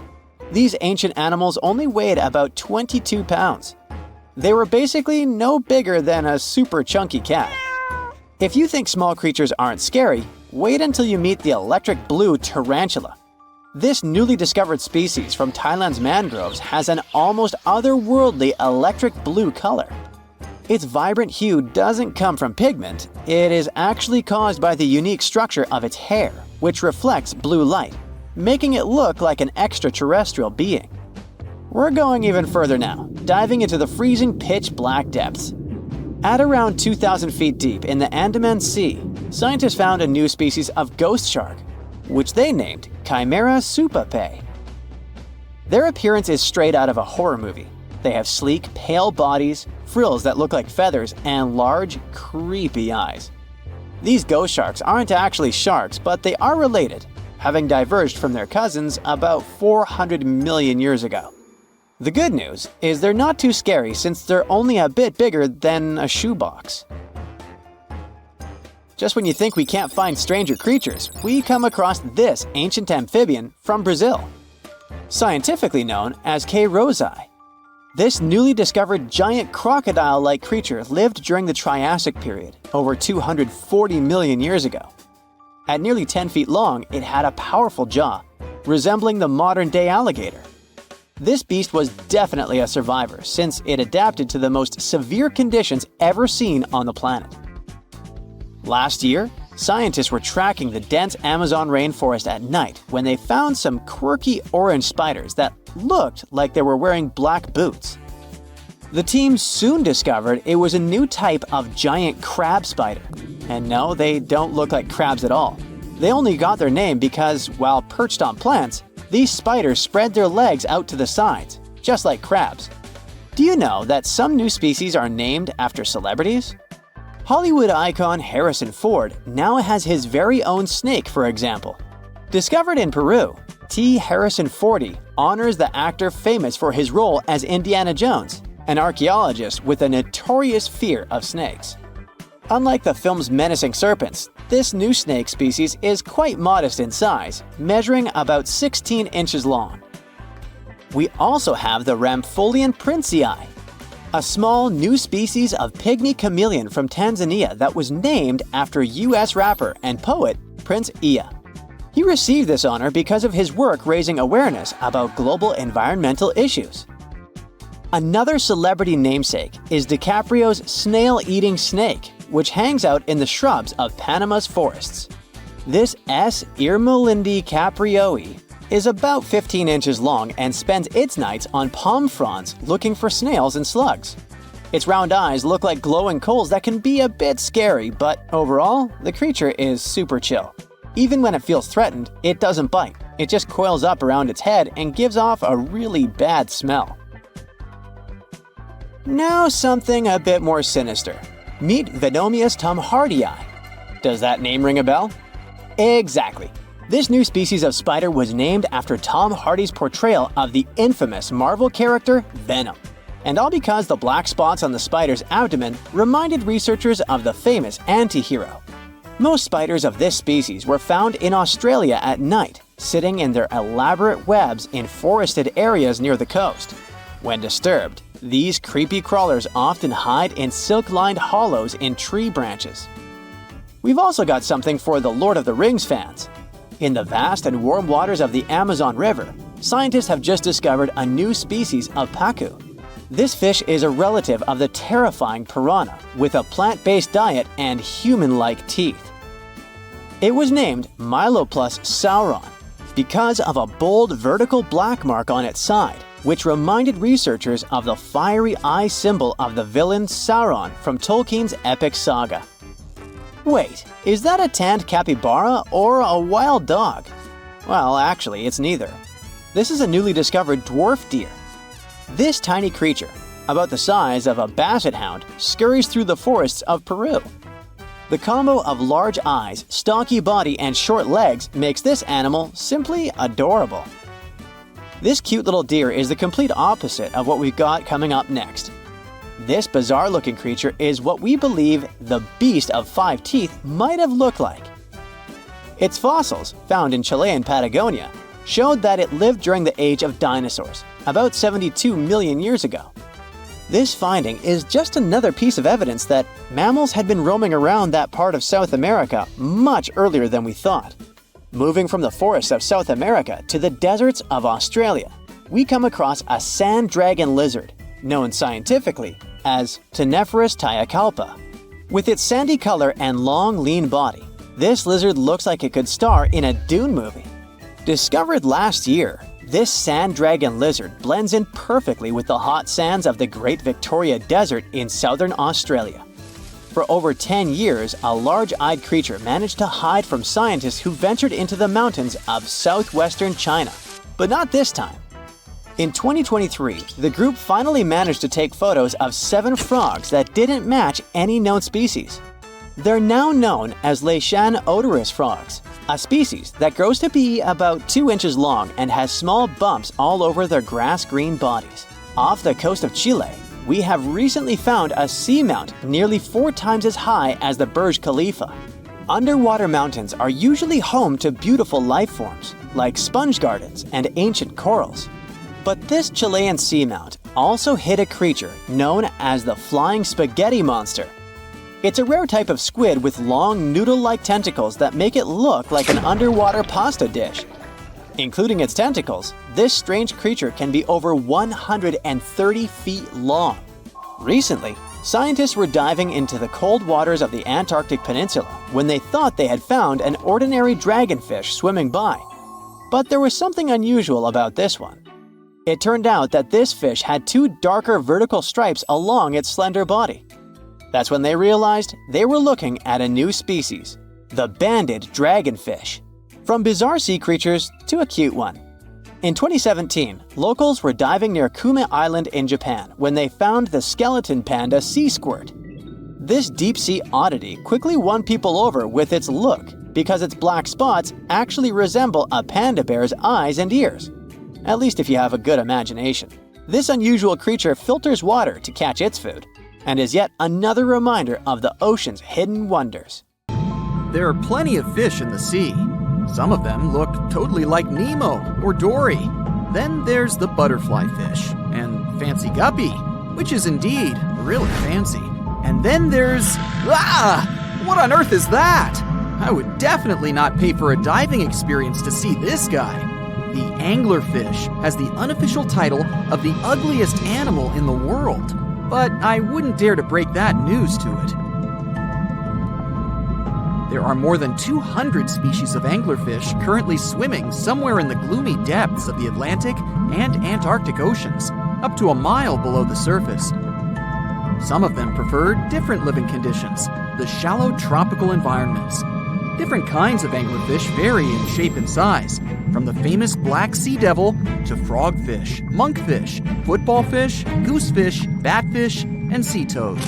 These ancient animals only weighed about 22 pounds. They were basically no bigger than a super chunky cat. If you think small creatures aren't scary, wait until you meet the electric blue tarantula. This newly discovered species from Thailand's mangroves has an almost otherworldly electric blue color. Its vibrant hue doesn't come from pigment, it is actually caused by the unique structure of its hair, which reflects blue light, making it look like an extraterrestrial being. We're going even further now, diving into the freezing pitch-black depths. At around 2,000 feet deep in the Andaman Sea, scientists found a new species of ghost shark, which they named Chimera supape. Their appearance is straight out of a horror movie. They have sleek, pale bodies, frills that look like feathers, and large, creepy eyes. These ghost sharks aren't actually sharks, but they are related, having diverged from their cousins about 400 million years ago. The good news is they're not too scary since they're only a bit bigger than a shoebox. Just when you think we can't find stranger creatures, we come across this ancient amphibian from Brazil. Scientifically known as K. rosae. This newly discovered giant crocodile-like creature lived during the Triassic period, over 240 million years ago. At nearly 10 feet long, it had a powerful jaw, resembling the modern-day alligator. This beast was definitely a survivor since it adapted to the most severe conditions ever seen on the planet. Last year, scientists were tracking the dense Amazon rainforest at night when they found some quirky orange spiders that looked like they were wearing black boots. The team soon discovered it was a new type of giant crab spider. And no, they don't look like crabs at all. They only got their name because, while perched on plants, these spiders spread their legs out to the sides, just like crabs. Do you know that some new species are named after celebrities? Hollywood icon Harrison Ford now has his very own snake, for example. Discovered in Peru, T. Harrison Fordy honors the actor famous for his role as Indiana Jones, an archaeologist with a notorious fear of snakes. Unlike the film's menacing serpents, this new snake species is quite modest in size, measuring about 16 inches long. We also have the Rampholion princei, a small new species of pygmy chameleon from Tanzania that was named after US rapper and poet Prince Iya. He received this honor because of his work raising awareness about global environmental issues. Another celebrity namesake is DiCaprio's snail-eating snake, which hangs out in the shrubs of Panama's forests. This S. irmelindi caprioi is about 15 inches long and spends its nights on palm fronds looking for snails and slugs. Its round eyes look like glowing coals that can be a bit scary, but overall, the creature is super chill. Even when it feels threatened, it doesn't bite. It just coils up around its head and gives off a really bad smell. Now something a bit more sinister. Meet Venomius tomhardii. Does that name ring a bell? Exactly. This new species of spider was named after Tom Hardy's portrayal of the infamous Marvel character Venom. And all because the black spots on the spider's abdomen reminded researchers of the famous anti-hero. Most spiders of this species were found in Australia at night, sitting in their elaborate webs in forested areas near the coast. When disturbed, these creepy crawlers often hide in silk-lined hollows in tree branches. We've also got something for the Lord of the Rings fans. In the vast and warm waters of the Amazon River, scientists have just discovered a new species of pacu. This fish is a relative of the terrifying piranha with a plant-based diet and human-like teeth. It was named Myloplus sauron because of a bold vertical black mark on its side, which reminded researchers of the fiery eye symbol of the villain Sauron from Tolkien's epic saga. Wait, is that a tanned capybara or a wild dog? Well, actually, it's neither. This is a newly discovered dwarf deer. This tiny creature, about the size of a basset hound, scurries through the forests of Peru. The combo of large eyes, stocky body, and short legs makes this animal simply adorable. This cute little deer is the complete opposite of what we've got coming up next. This bizarre-looking creature is what we believe the beast of 5 teeth might have looked like. Its fossils, found in Chilean Patagonia, showed that it lived during the age of dinosaurs, about 72 million years ago. This finding is just another piece of evidence that mammals had been roaming around that part of South America much earlier than we thought. Moving from the forests of South America to the deserts of Australia, we come across a sand dragon lizard, known scientifically as Cteniferus tayacalpa. With its sandy color and long, lean body, this lizard looks like it could star in a Dune movie. Discovered last year, this sand dragon lizard blends in perfectly with the hot sands of the Great Victoria Desert in southern Australia. For over 10 years, a large-eyed creature managed to hide from scientists who ventured into the mountains of southwestern China. But not this time. In 2023, the group finally managed to take photos of 7 frogs that didn't match any known species. They're now known as Leishan odorous frogs, a species that grows to be about 2 inches long and has small bumps all over their grass-green bodies. Off the coast of Chile, we have recently found a seamount nearly 4 times as high as the Burj Khalifa. Underwater mountains are usually home to beautiful life forms, like sponge gardens and ancient corals. But this Chilean seamount also hid a creature known as the flying spaghetti monster. It's a rare type of squid with long noodle-like tentacles that make it look like an underwater pasta dish. Including its tentacles, this strange creature can be over 130 feet long. Recently, scientists were diving into the cold waters of the Antarctic Peninsula when they thought they had found an ordinary dragonfish swimming by. But there was something unusual about this one. It turned out that this fish had 2 darker vertical stripes along its slender body. That's when they realized they were looking at a new species, the banded dragonfish. From bizarre sea creatures to a cute one. In 2017, locals were diving near Kume Island in Japan when they found the skeleton panda sea squirt. This deep-sea oddity quickly won people over with its look because its black spots actually resemble a panda bear's eyes and ears. At least if you have a good imagination. This unusual creature filters water to catch its food, and is yet another reminder of the ocean's hidden wonders. There are plenty of fish in the sea. Some of them look totally like Nemo or Dory. Then there's the butterfly fish and fancy guppy, which is indeed really fancy. And then there's... What on earth is that? I would definitely not pay for a diving experience to see this guy. The anglerfish has the unofficial title of the ugliest animal in the world, but I wouldn't dare to break that news to it. There are more than 200 species of anglerfish currently swimming somewhere in the gloomy depths of the Atlantic and Antarctic Oceans, up to a mile below the surface. Some of them prefer different living conditions, the shallow tropical environments. Different kinds of anglerfish vary in shape and size, from the famous black sea devil to frogfish, monkfish, footballfish, goosefish, batfish, and sea toad.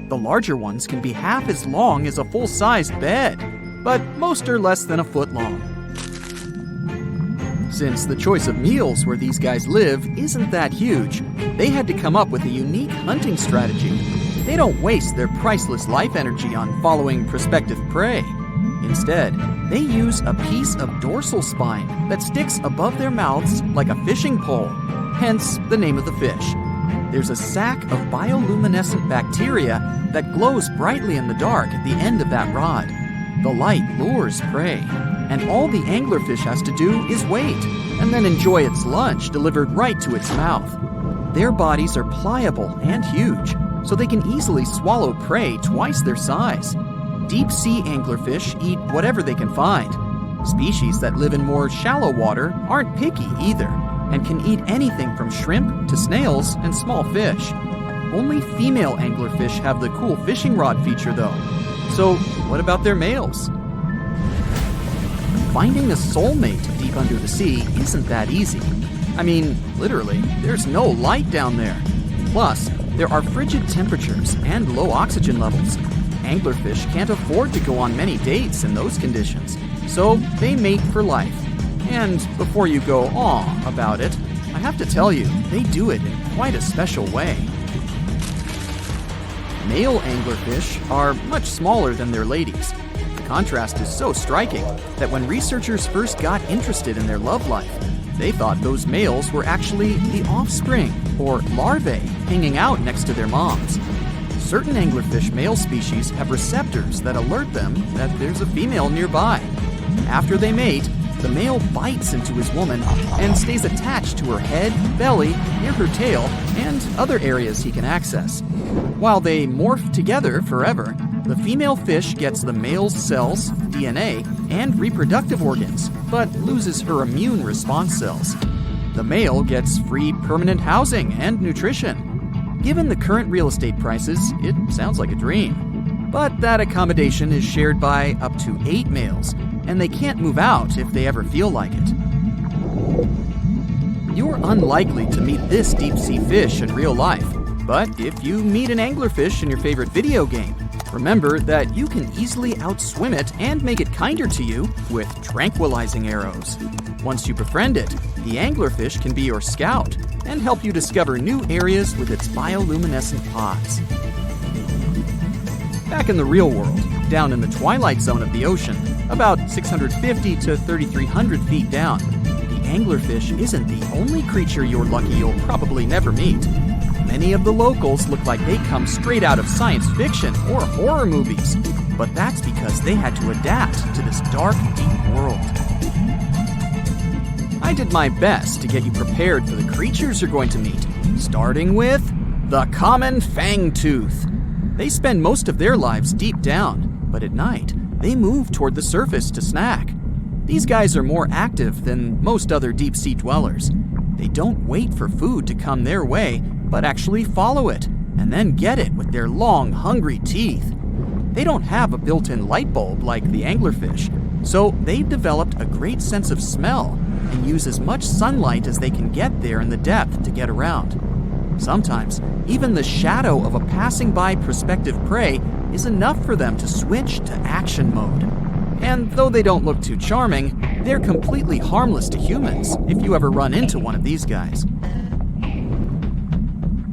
The larger ones can be half as long as a full-sized bed, but most are less than a foot long. Since the choice of meals where these guys live isn't that huge, they had to come up with a unique hunting strategy. They don't waste their priceless life energy on following prospective prey. Instead, they use a piece of dorsal spine that sticks above their mouths like a fishing pole, hence the name of the fish. There's a sac of bioluminescent bacteria that glows brightly in the dark at the end of that rod. The light lures prey, and all the anglerfish has to do is wait, and then enjoy its lunch delivered right to its mouth. Their bodies are pliable and huge, so they can easily swallow prey twice their size. Deep-sea anglerfish eat whatever they can find. Species that live in more shallow water aren't picky either, and can eat anything from shrimp to snails and small fish. Only female anglerfish have the cool fishing rod feature though. So what about their males? Finding a soulmate deep under the sea isn't that easy. I mean, literally, there's no light down there. Plus, there are frigid temperatures and low oxygen levels. Anglerfish can't afford to go on many dates in those conditions, so they mate for life. And before you go aw about it, I have to tell you, they do it in quite a special way. Male anglerfish are much smaller than their ladies. The contrast is so striking that when researchers first got interested in their love life, they thought those males were actually the offspring, or larvae, hanging out next to their moms. Certain anglerfish male species have receptors that alert them that there's a female nearby. After they mate, the male bites into his woman and stays attached to her head, belly, near her tail, and other areas he can access. While they morph together forever, the female fish gets the male's cells, DNA, and reproductive organs, but loses her immune response cells. The male gets free permanent housing and nutrition. Given the current real estate prices, it sounds like a dream. But that accommodation is shared by up to 8 males, and they can't move out if they ever feel like it. You're unlikely to meet this deep-sea fish in real life, but if you meet an anglerfish in your favorite video game, remember that you can easily outswim it and make it kinder to you with tranquilizing arrows. Once you befriend it, the anglerfish can be your scout and help you discover new areas with its bioluminescent pods. Back in the real world, down in the twilight zone of the ocean, about 650 to 3,300 feet down, the anglerfish isn't the only creature you're lucky you'll probably never meet. Many of the locals look like they come straight out of science fiction or horror movies, but that's because they had to adapt to this dark, deep world. I did my best to get you prepared for the creatures you're going to meet, starting with the common fangtooth. They spend most of their lives deep down, but at night, they move toward the surface to snack. These guys are more active than most other deep-sea dwellers. They don't wait for food to come their way, but actually follow it, and then get it with their long, hungry teeth. They don't have a built-in light bulb like the anglerfish, so they've developed a great sense of smell and use as much sunlight as they can get there in the depth to get around. Sometimes, even the shadow of a passing by prospective prey is enough for them to switch to action mode. And though they don't look too charming, they're completely harmless to humans if you ever run into one of these guys.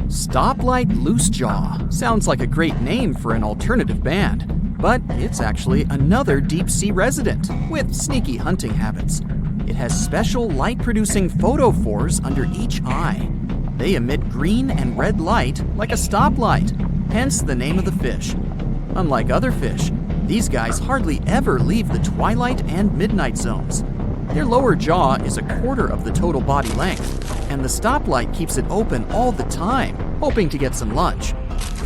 Stoplight Loosejaw sounds like a great name for an alternative band, but it's actually another deep-sea resident with sneaky hunting habits. It has special light-producing photophores under each eye. They emit green and red light like a stoplight, hence the name of the fish. Unlike other fish, these guys hardly ever leave the twilight and midnight zones. Their lower jaw is a quarter of the total body length, and the stoplight keeps it open all the time, hoping to get some lunch.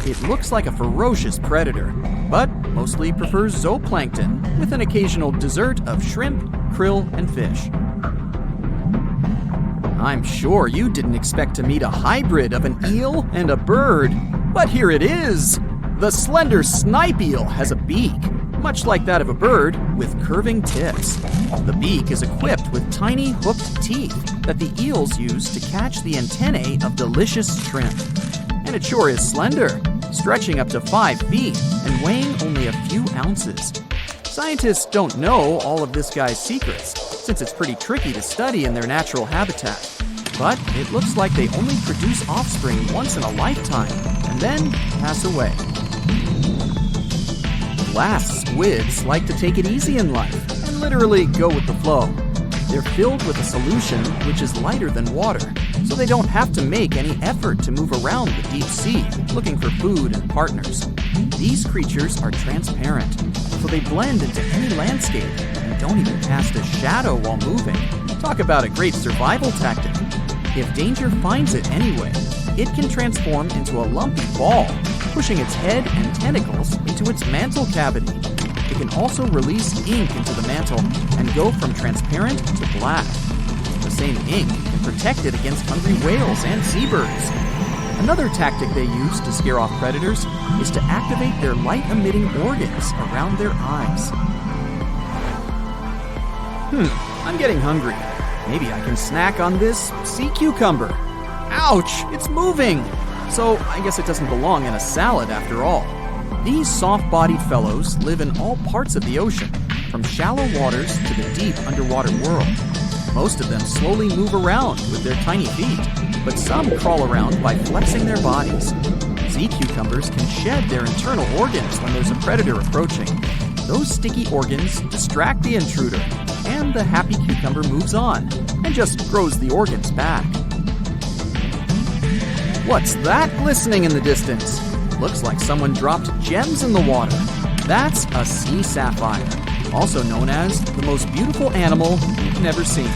It looks like a ferocious predator, but mostly prefers zooplankton with an occasional dessert of shrimp, krill, and fish. I'm sure you didn't expect to meet a hybrid of an eel and a bird, but here it is! The slender snipe eel has a beak, much like that of a bird, with curving tips. The beak is equipped with tiny hooked teeth that the eels use to catch the antennae of delicious shrimp. And it sure is slender, stretching up to 5 feet and weighing only a few ounces. Scientists don't know all of this guy's secrets, since it's pretty tricky to study in their natural habitat. But it looks like they only produce offspring once in a lifetime, and then pass away. Glass squids like to take it easy in life and literally go with the flow. They're filled with a solution which is lighter than water, so they don't have to make any effort to move around the deep sea looking for food and partners. These creatures are transparent, so they blend into any landscape and don't even cast a shadow while moving. Talk about a great survival tactic. If danger finds it anyway, it can transform into a lumpy ball, pushing its head and tentacles into its mantle cavity. It can also release ink into the mantle and go from transparent to black. The same ink can protect it against hungry whales and seabirds. Another tactic they use to scare off predators is to activate their light-emitting organs around their eyes. I'm getting hungry. Maybe I can snack on this sea cucumber. Ouch, it's moving! So I guess it doesn't belong in a salad after all. These soft-bodied fellows live in all parts of the ocean, from shallow waters to the deep underwater world. Most of them slowly move around with their tiny feet, but some crawl around by flexing their bodies. Sea cucumbers can shed their internal organs when there's a predator approaching. Those sticky organs distract the intruder, and the happy cucumber moves on and just grows the organs back. What's that glistening in the distance? Looks like someone dropped gems in the water. That's a sea sapphire, also known as the most beautiful animal you've never seen.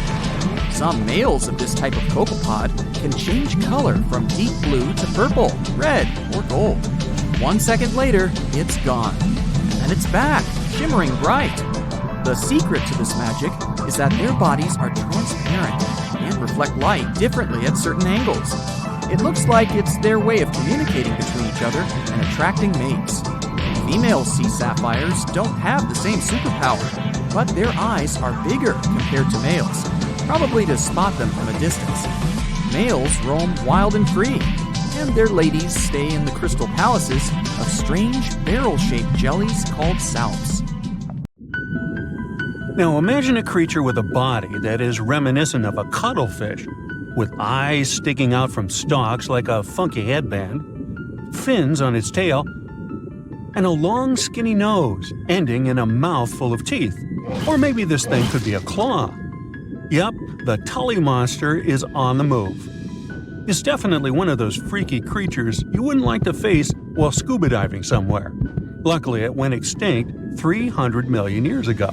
Some males of this type of copepod can change color from deep blue to purple, red, or gold. 1 second later, it's gone. And it's back, shimmering bright. The secret to this magic is that their bodies are transparent and reflect light differently at certain angles. It looks like it's their way of communicating between each other and attracting mates. Female sea sapphires don't have the same superpower, but their eyes are bigger compared to males, probably to spot them from a distance. Males roam wild and free, and their ladies stay in the crystal palaces of strange barrel-shaped jellies called salps. Now imagine a creature with a body that is reminiscent of a cuttlefish, with eyes sticking out from stalks like a funky headband, fins on its tail, and a long skinny nose ending in a mouth full of teeth. Or maybe this thing could be a claw. Yep, the Tully monster is on the move. It's definitely one of those freaky creatures you wouldn't like to face while scuba diving somewhere. Luckily, it went extinct 300 million years ago.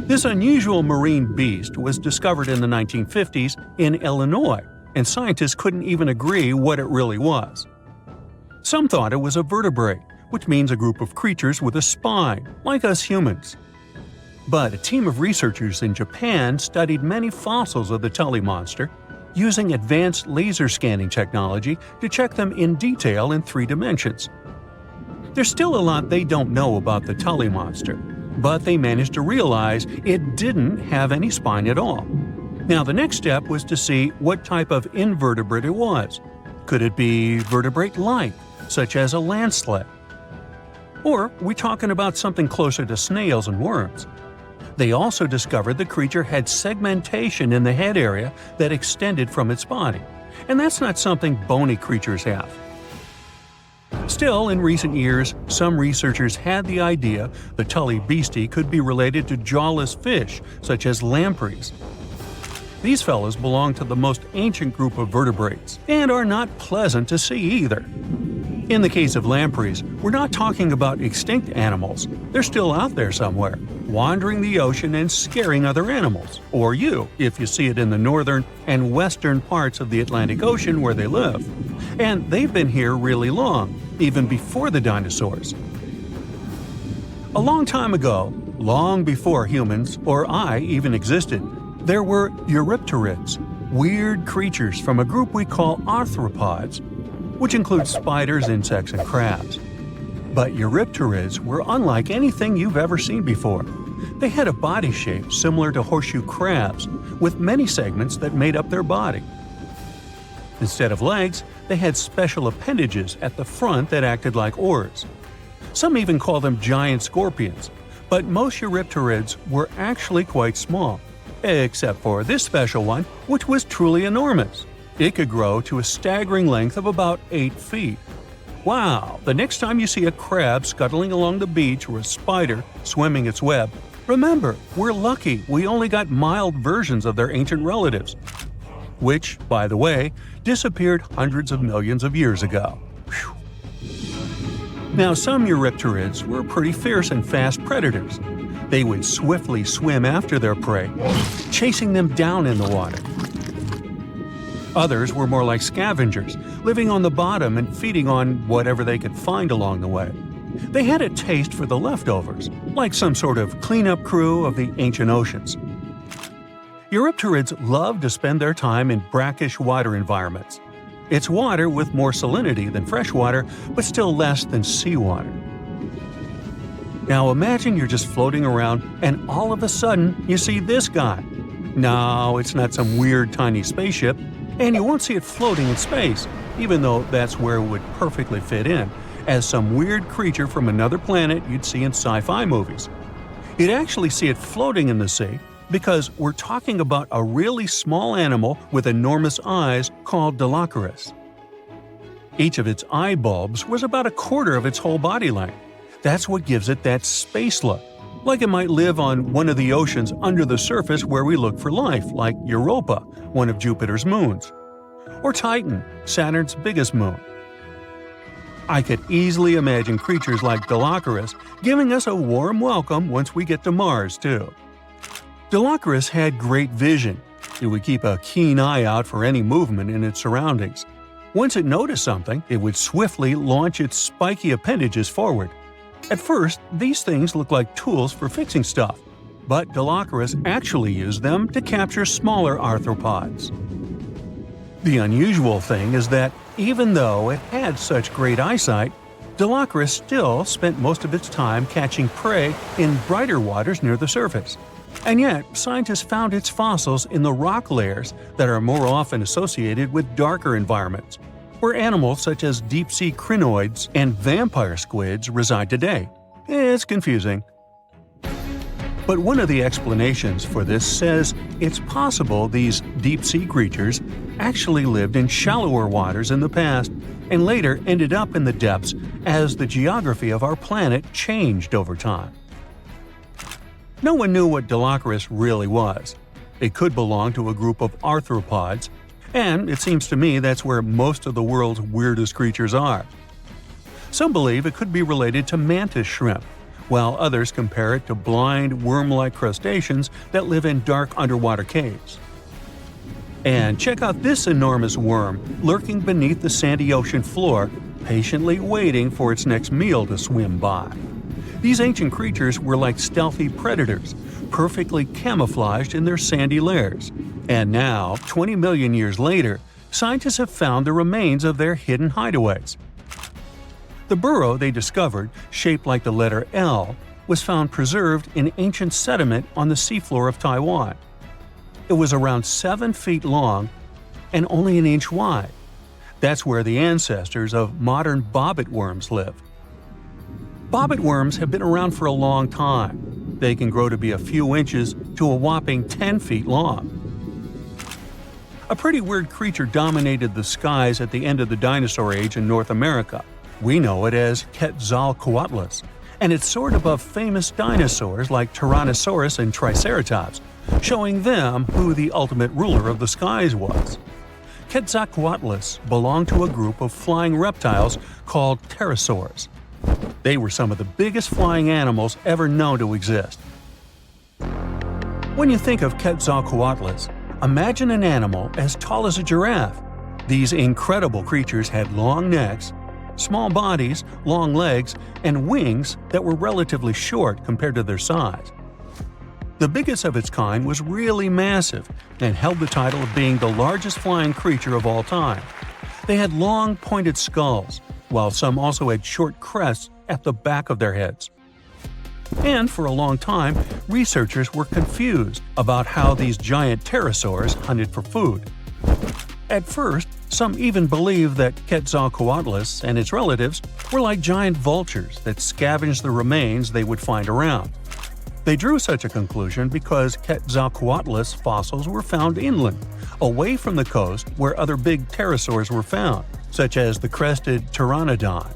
This unusual marine beast was discovered in the 1950s in Illinois, and scientists couldn't even agree what it really was. Some thought it was a vertebrate, which means a group of creatures with a spine, like us humans. But a team of researchers in Japan studied many fossils of the Tully monster, using advanced laser scanning technology to check them in detail in 3 dimensions. There's still a lot they don't know about the Tully monster, but they managed to realize it didn't have any spine at all. Now the next step was to see what type of invertebrate it was. Could it be vertebrate-like, such as a land sled? Or are we talking about something closer to snails and worms? They also discovered the creature had segmentation in the head area that extended from its body, and that's not something bony creatures have. Still, in recent years, some researchers had the idea the Tully beastie could be related to jawless fish, such as lampreys. These fellows belong to the most ancient group of vertebrates, and are not pleasant to see either. In the case of lampreys, we're not talking about extinct animals. They're still out there somewhere, wandering the ocean and scaring other animals, or you, if you see it in the northern and western parts of the Atlantic Ocean where they live. And they've been here really long, even before the dinosaurs. A long time ago, long before humans or I even existed, there were eurypterids, weird creatures from a group we call arthropods, which includes spiders, insects, and crabs. But eurypterids were unlike anything you've ever seen before. They had a body shape similar to horseshoe crabs, with many segments that made up their body. Instead of legs, they had special appendages at the front that acted like oars. Some even call them giant scorpions, but most eurypterids were actually quite small, except for this special one, which was truly enormous. It could grow to a staggering length of about 8 feet. Wow! The next time you see a crab scuttling along the beach or a spider swimming its web, remember, we're lucky we only got mild versions of their ancient relatives, which, by the way, disappeared hundreds of millions of years ago. Whew. Now, some eurypterids were pretty fierce and fast predators. They would swiftly swim after their prey, chasing them down in the water. Others were more like scavengers, living on the bottom and feeding on whatever they could find along the way. They had a taste for the leftovers, like some sort of cleanup crew of the ancient oceans. Eurypterids love to spend their time in brackish water environments. It's water with more salinity than fresh water, but still less than seawater. Now imagine you're just floating around and all of a sudden you see this guy. No, it's not some weird tiny spaceship, and you won't see it floating in space, even though that's where it would perfectly fit in, as some weird creature from another planet you'd see in sci-fi movies. You'd actually see it floating in the sea because we're talking about a really small animal with enormous eyes called Dilophosaurus. Each of its eye bulbs was about a quarter of its whole body length. That's what gives it that space look, like it might live on one of the oceans under the surface where we look for life, like Europa, one of Jupiter's moons, or Titan, Saturn's biggest moon. I could easily imagine creatures like Dilophosaurus giving us a warm welcome once we get to Mars, too. Dilophosaurus had great vision. It would keep a keen eye out for any movement in its surroundings. Once it noticed something, it would swiftly launch its spiky appendages forward. At first, these things looked like tools for fixing stuff, but Dilophosaurus actually used them to capture smaller arthropods. The unusual thing is that even though it had such great eyesight, Dilophosaurus still spent most of its time catching prey in brighter waters near the surface. And yet, scientists found its fossils in the rock layers that are more often associated with darker environments, where animals such as deep-sea crinoids and vampire squids reside today. It's confusing. But one of the explanations for this says it's possible these deep-sea creatures actually lived in shallower waters in the past and later ended up in the depths as the geography of our planet changed over time. No one knew what Dilophosaurus really was. It could belong to a group of arthropods, and it seems to me that's where most of the world's weirdest creatures are. Some believe it could be related to mantis shrimp, while others compare it to blind, worm-like crustaceans that live in dark underwater caves. And check out this enormous worm lurking beneath the sandy ocean floor, patiently waiting for its next meal to swim by. These ancient creatures were like stealthy predators, perfectly camouflaged in their sandy lairs. And now, 20 million years later, scientists have found the remains of their hidden hideaways. The burrow they discovered, shaped like the letter L, was found preserved in ancient sediment on the seafloor of Taiwan. It was around 7 feet long and only an inch wide. That's where the ancestors of modern bobbit worms lived. Bobbit worms have been around for a long time. They can grow to be a few inches to a whopping 10 feet long. A pretty weird creature dominated the skies at the end of the dinosaur age in North America. We know it as Quetzalcoatlus, and it soared above famous dinosaurs like Tyrannosaurus and Triceratops, showing them who the ultimate ruler of the skies was. Quetzalcoatlus belonged to a group of flying reptiles called pterosaurs. They were some of the biggest flying animals ever known to exist. When you think of Quetzalcoatlus, imagine an animal as tall as a giraffe. These incredible creatures had long necks, small bodies, long legs, and wings that were relatively short compared to their size. The biggest of its kind was really massive and held the title of being the largest flying creature of all time. They had long, pointed skulls, while some also had short crests at the back of their heads. And for a long time, researchers were confused about how these giant pterosaurs hunted for food. At first, some even believed that Quetzalcoatlus and its relatives were like giant vultures that scavenged the remains they would find around. They drew such a conclusion because Quetzalcoatlus fossils were found inland, away from the coast where other big pterosaurs were found, such as the crested pteranodon.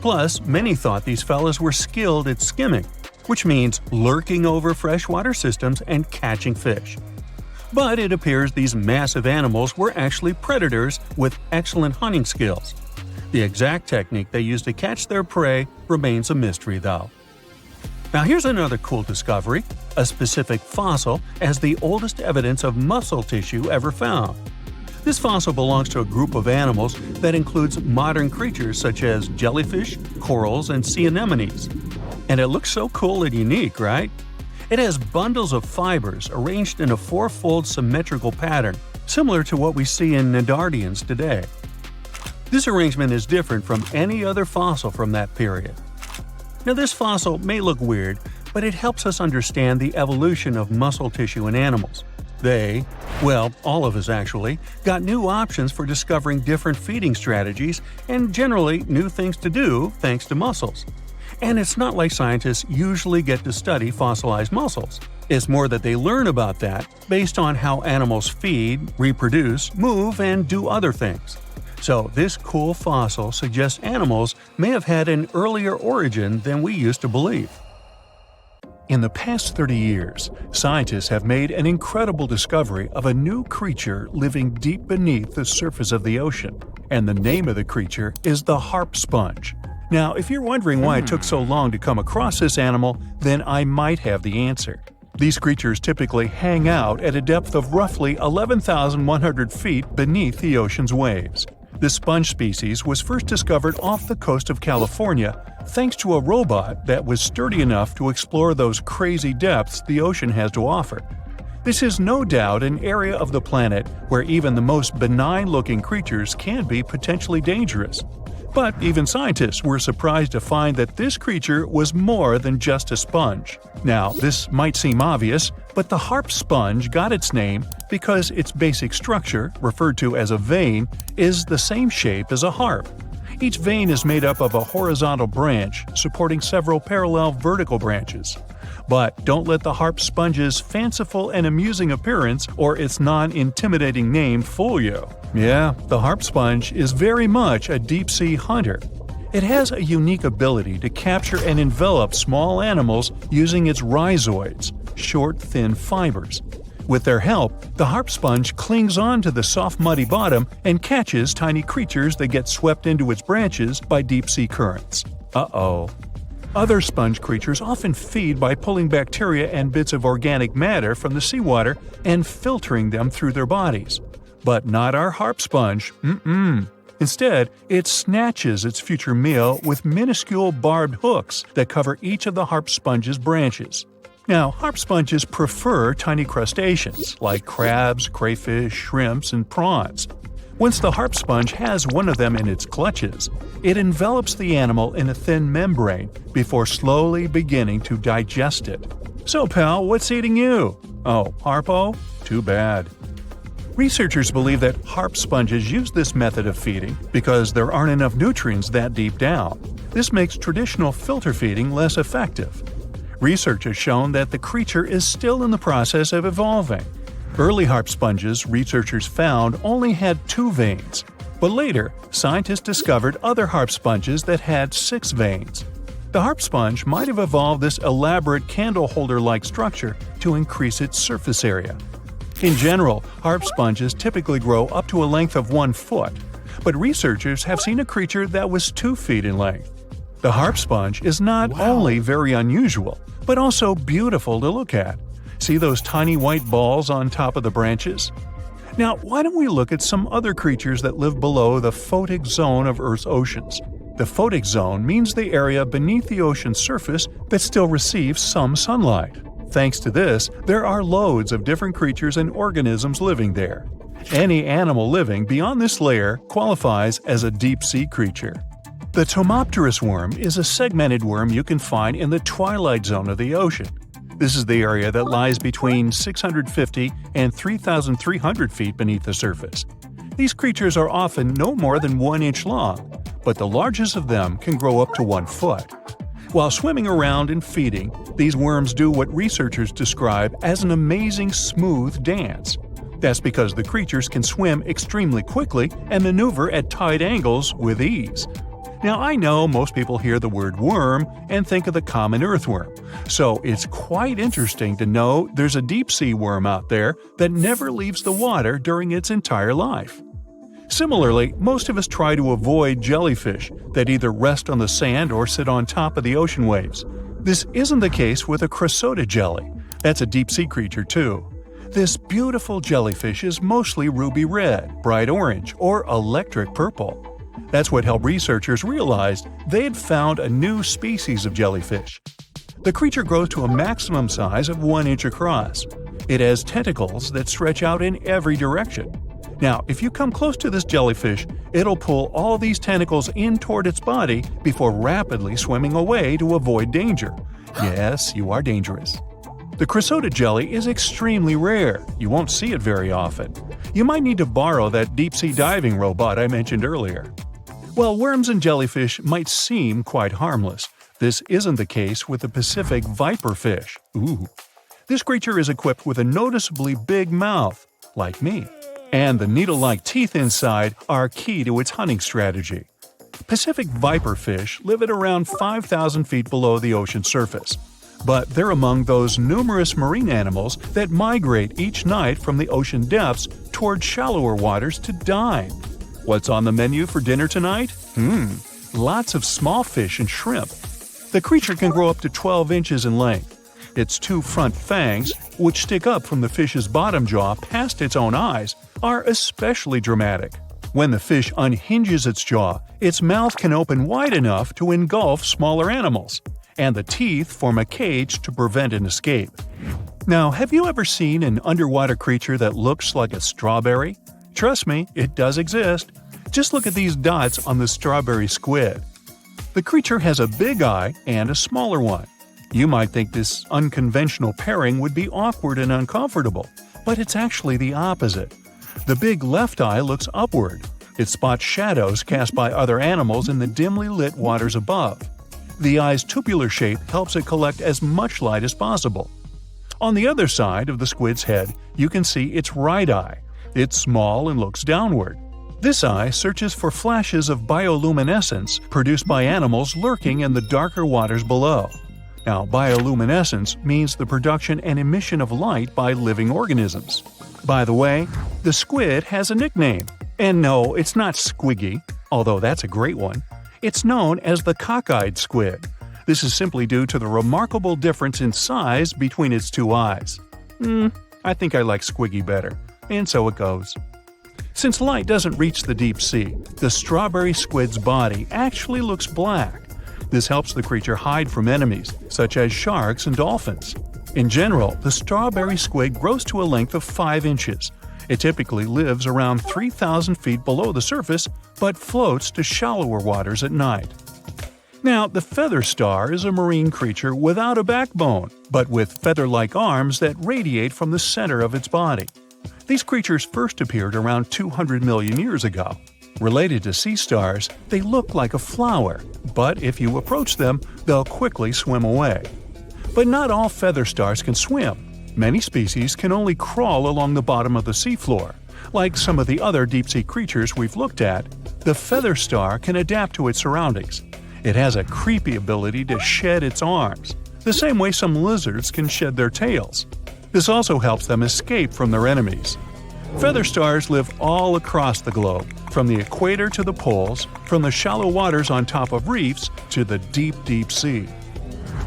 Plus, many thought these fellas were skilled at skimming, which means lurking over freshwater systems and catching fish. But it appears these massive animals were actually predators with excellent hunting skills. The exact technique they used to catch their prey remains a mystery, though. Now here's another cool discovery, a specific fossil as the oldest evidence of muscle tissue ever found. This fossil belongs to a group of animals that includes modern creatures such as jellyfish, corals, and sea anemones. And it looks so cool and unique, right? It has bundles of fibers arranged in a four-fold symmetrical pattern, similar to what we see in Nedardians today. This arrangement is different from any other fossil from that period. Now, this fossil may look weird, but it helps us understand the evolution of muscle tissue in animals. They, well, all of us actually, got new options for discovering different feeding strategies and generally new things to do thanks to muscles. And it's not like scientists usually get to study fossilized muscles. It's more that they learn about that based on how animals feed, reproduce, move, and do other things. So this cool fossil suggests animals may have had an earlier origin than we used to believe. In the past 30 years, scientists have made an incredible discovery of a new creature living deep beneath the surface of the ocean, and the name of the creature is the harp sponge. Now, if you're wondering why it took so long to come across this animal, then I might have the answer. These creatures typically hang out at a depth of roughly 11,100 feet beneath the ocean's waves. The sponge species was first discovered off the coast of California thanks to a robot that was sturdy enough to explore those crazy depths the ocean has to offer. This is no doubt an area of the planet where even the most benign-looking creatures can be potentially dangerous. But even scientists were surprised to find that this creature was more than just a sponge. Now, this might seem obvious, but the harp sponge got its name because its basic structure, referred to as a vein, is the same shape as a harp. Each vein is made up of a horizontal branch supporting several parallel vertical branches. But don't let the harp sponge's fanciful and amusing appearance or its non-intimidating name fool you. Yeah, the harp sponge is very much a deep-sea hunter. It has a unique ability to capture and envelop small animals using its rhizoids, short, thin fibers. With their help, the harp sponge clings on to the soft, muddy bottom and catches tiny creatures that get swept into its branches by deep-sea currents. Uh-oh. Other sponge creatures often feed by pulling bacteria and bits of organic matter from the seawater and filtering them through their bodies. But not our harp sponge. Instead, it snatches its future meal with minuscule barbed hooks that cover each of the harp sponge's branches. Now, harp sponges prefer tiny crustaceans like crabs, crayfish, shrimps, and prawns. Once the harp sponge has one of them in its clutches, it envelops the animal in a thin membrane before slowly beginning to digest it. So, pal, what's eating you? Oh, Harpo? Too bad. Researchers believe that harp sponges use this method of feeding because there aren't enough nutrients that deep down. This makes traditional filter feeding less effective. Research has shown that the creature is still in the process of evolving. Early harp sponges, researchers found, only had 2 veins, but later, scientists discovered other harp sponges that had 6 veins. The harp sponge might have evolved this elaborate candle holder-like structure to increase its surface area. In general, harp sponges typically grow up to a length of 1 foot, but researchers have seen a creature that was 2 feet in length. The harp sponge is not only very unusual, but also beautiful to look at. See those tiny white balls on top of the branches? Now, why don't we look at some other creatures that live below the photic zone of Earth's oceans? The photic zone means the area beneath the ocean's surface that still receives some sunlight. Thanks to this, there are loads of different creatures and organisms living there. Any animal living beyond this layer qualifies as a deep-sea creature. The Tomopterus worm is a segmented worm you can find in the twilight zone of the ocean. This is the area that lies between 650 and 3,300 feet beneath the surface. These creatures are often no more than 1 inch long, but the largest of them can grow up to 1 foot. While swimming around and feeding, these worms do what researchers describe as an amazing smooth dance. That's because the creatures can swim extremely quickly and maneuver at tight angles with ease. Now, I know most people hear the word worm and think of the common earthworm, so it's quite interesting to know there's a deep-sea worm out there that never leaves the water during its entire life. Similarly, most of us try to avoid jellyfish that either rest on the sand or sit on top of the ocean waves. This isn't the case with a chrysota jelly. That's a deep-sea creature too. This beautiful jellyfish is mostly ruby red, bright orange, or electric purple. That's what helped researchers realize they'd found a new species of jellyfish. The creature grows to a maximum size of 1 inch across. It has tentacles that stretch out in every direction. Now, if you come close to this jellyfish, it'll pull all these tentacles in toward its body before rapidly swimming away to avoid danger. Yes, you are dangerous. The chrysotid jelly is extremely rare. You won't see it very often. You might need to borrow that deep-sea diving robot I mentioned earlier. While worms and jellyfish might seem quite harmless, this isn't the case with the Pacific viperfish. Ooh. This creature is equipped with a noticeably big mouth, like me. And the needle-like teeth inside are key to its hunting strategy. Pacific viperfish live at around 5,000 feet below the ocean surface. But they're among those numerous marine animals that migrate each night from the ocean depths toward shallower waters to dine. What's on the menu for dinner tonight? Lots of small fish and shrimp. The creature can grow up to 12 inches in length. Its 2 front fangs, which stick up from the fish's bottom jaw past its own eyes, are especially dramatic. When the fish unhinges its jaw, its mouth can open wide enough to engulf smaller animals, and the teeth form a cage to prevent an escape. Now, have you ever seen an underwater creature that looks like a strawberry? Trust me, it does exist. Just look at these dots on the strawberry squid. The creature has a big eye and a smaller one. You might think this unconventional pairing would be awkward and uncomfortable, but it's actually the opposite. The big left eye looks upward. It spots shadows cast by other animals in the dimly lit waters above. The eye's tubular shape helps it collect as much light as possible. On the other side of the squid's head, you can see its right eye. It's small and looks downward. This eye searches for flashes of bioluminescence produced by animals lurking in the darker waters below. Now, bioluminescence means the production and emission of light by living organisms. By the way, the squid has a nickname. And no, it's not Squiggy, although that's a great one. It's known as the cockeyed squid. This is simply due to the remarkable difference in size between its 2 eyes. I think I like Squiggy better, and so it goes. Since light doesn't reach the deep sea, the strawberry squid's body actually looks black. This helps the creature hide from enemies, such as sharks and dolphins. In general, the strawberry squid grows to a length of 5 inches. It typically lives around 3,000 feet below the surface, but floats to shallower waters at night. Now, the feather star is a marine creature without a backbone, but with feather-like arms that radiate from the center of its body. These creatures first appeared around 200 million years ago. Related to sea stars, they look like a flower, but if you approach them, they'll quickly swim away. But not all feather stars can swim. Many species can only crawl along the bottom of the seafloor. Like some of the other deep-sea creatures we've looked at, the feather star can adapt to its surroundings. It has a creepy ability to shed its arms, the same way some lizards can shed their tails. This also helps them escape from their enemies. Feather stars live all across the globe, from the equator to the poles, from the shallow waters on top of reefs to the deep, deep sea.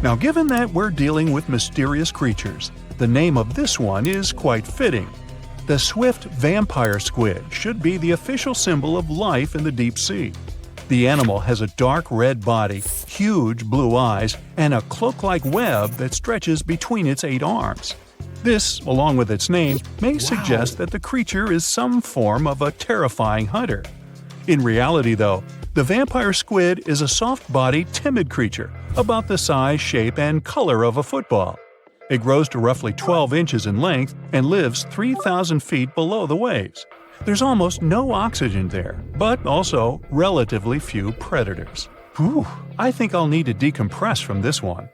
Now, given that we're dealing with mysterious creatures, the name of this one is quite fitting. The swift vampire squid should be the official symbol of life in the deep sea. The animal has a dark red body, huge blue eyes, and a cloak-like web that stretches between its 8 arms. This, along with its name, may suggest that the creature is some form of a terrifying hunter. In reality, though, the vampire squid is a soft-bodied, timid creature, about the size, shape, and color of a football. It grows to roughly 12 inches in length and lives 3,000 feet below the waves. There's almost no oxygen there, but also relatively few predators. I think I'll need to decompress from this one.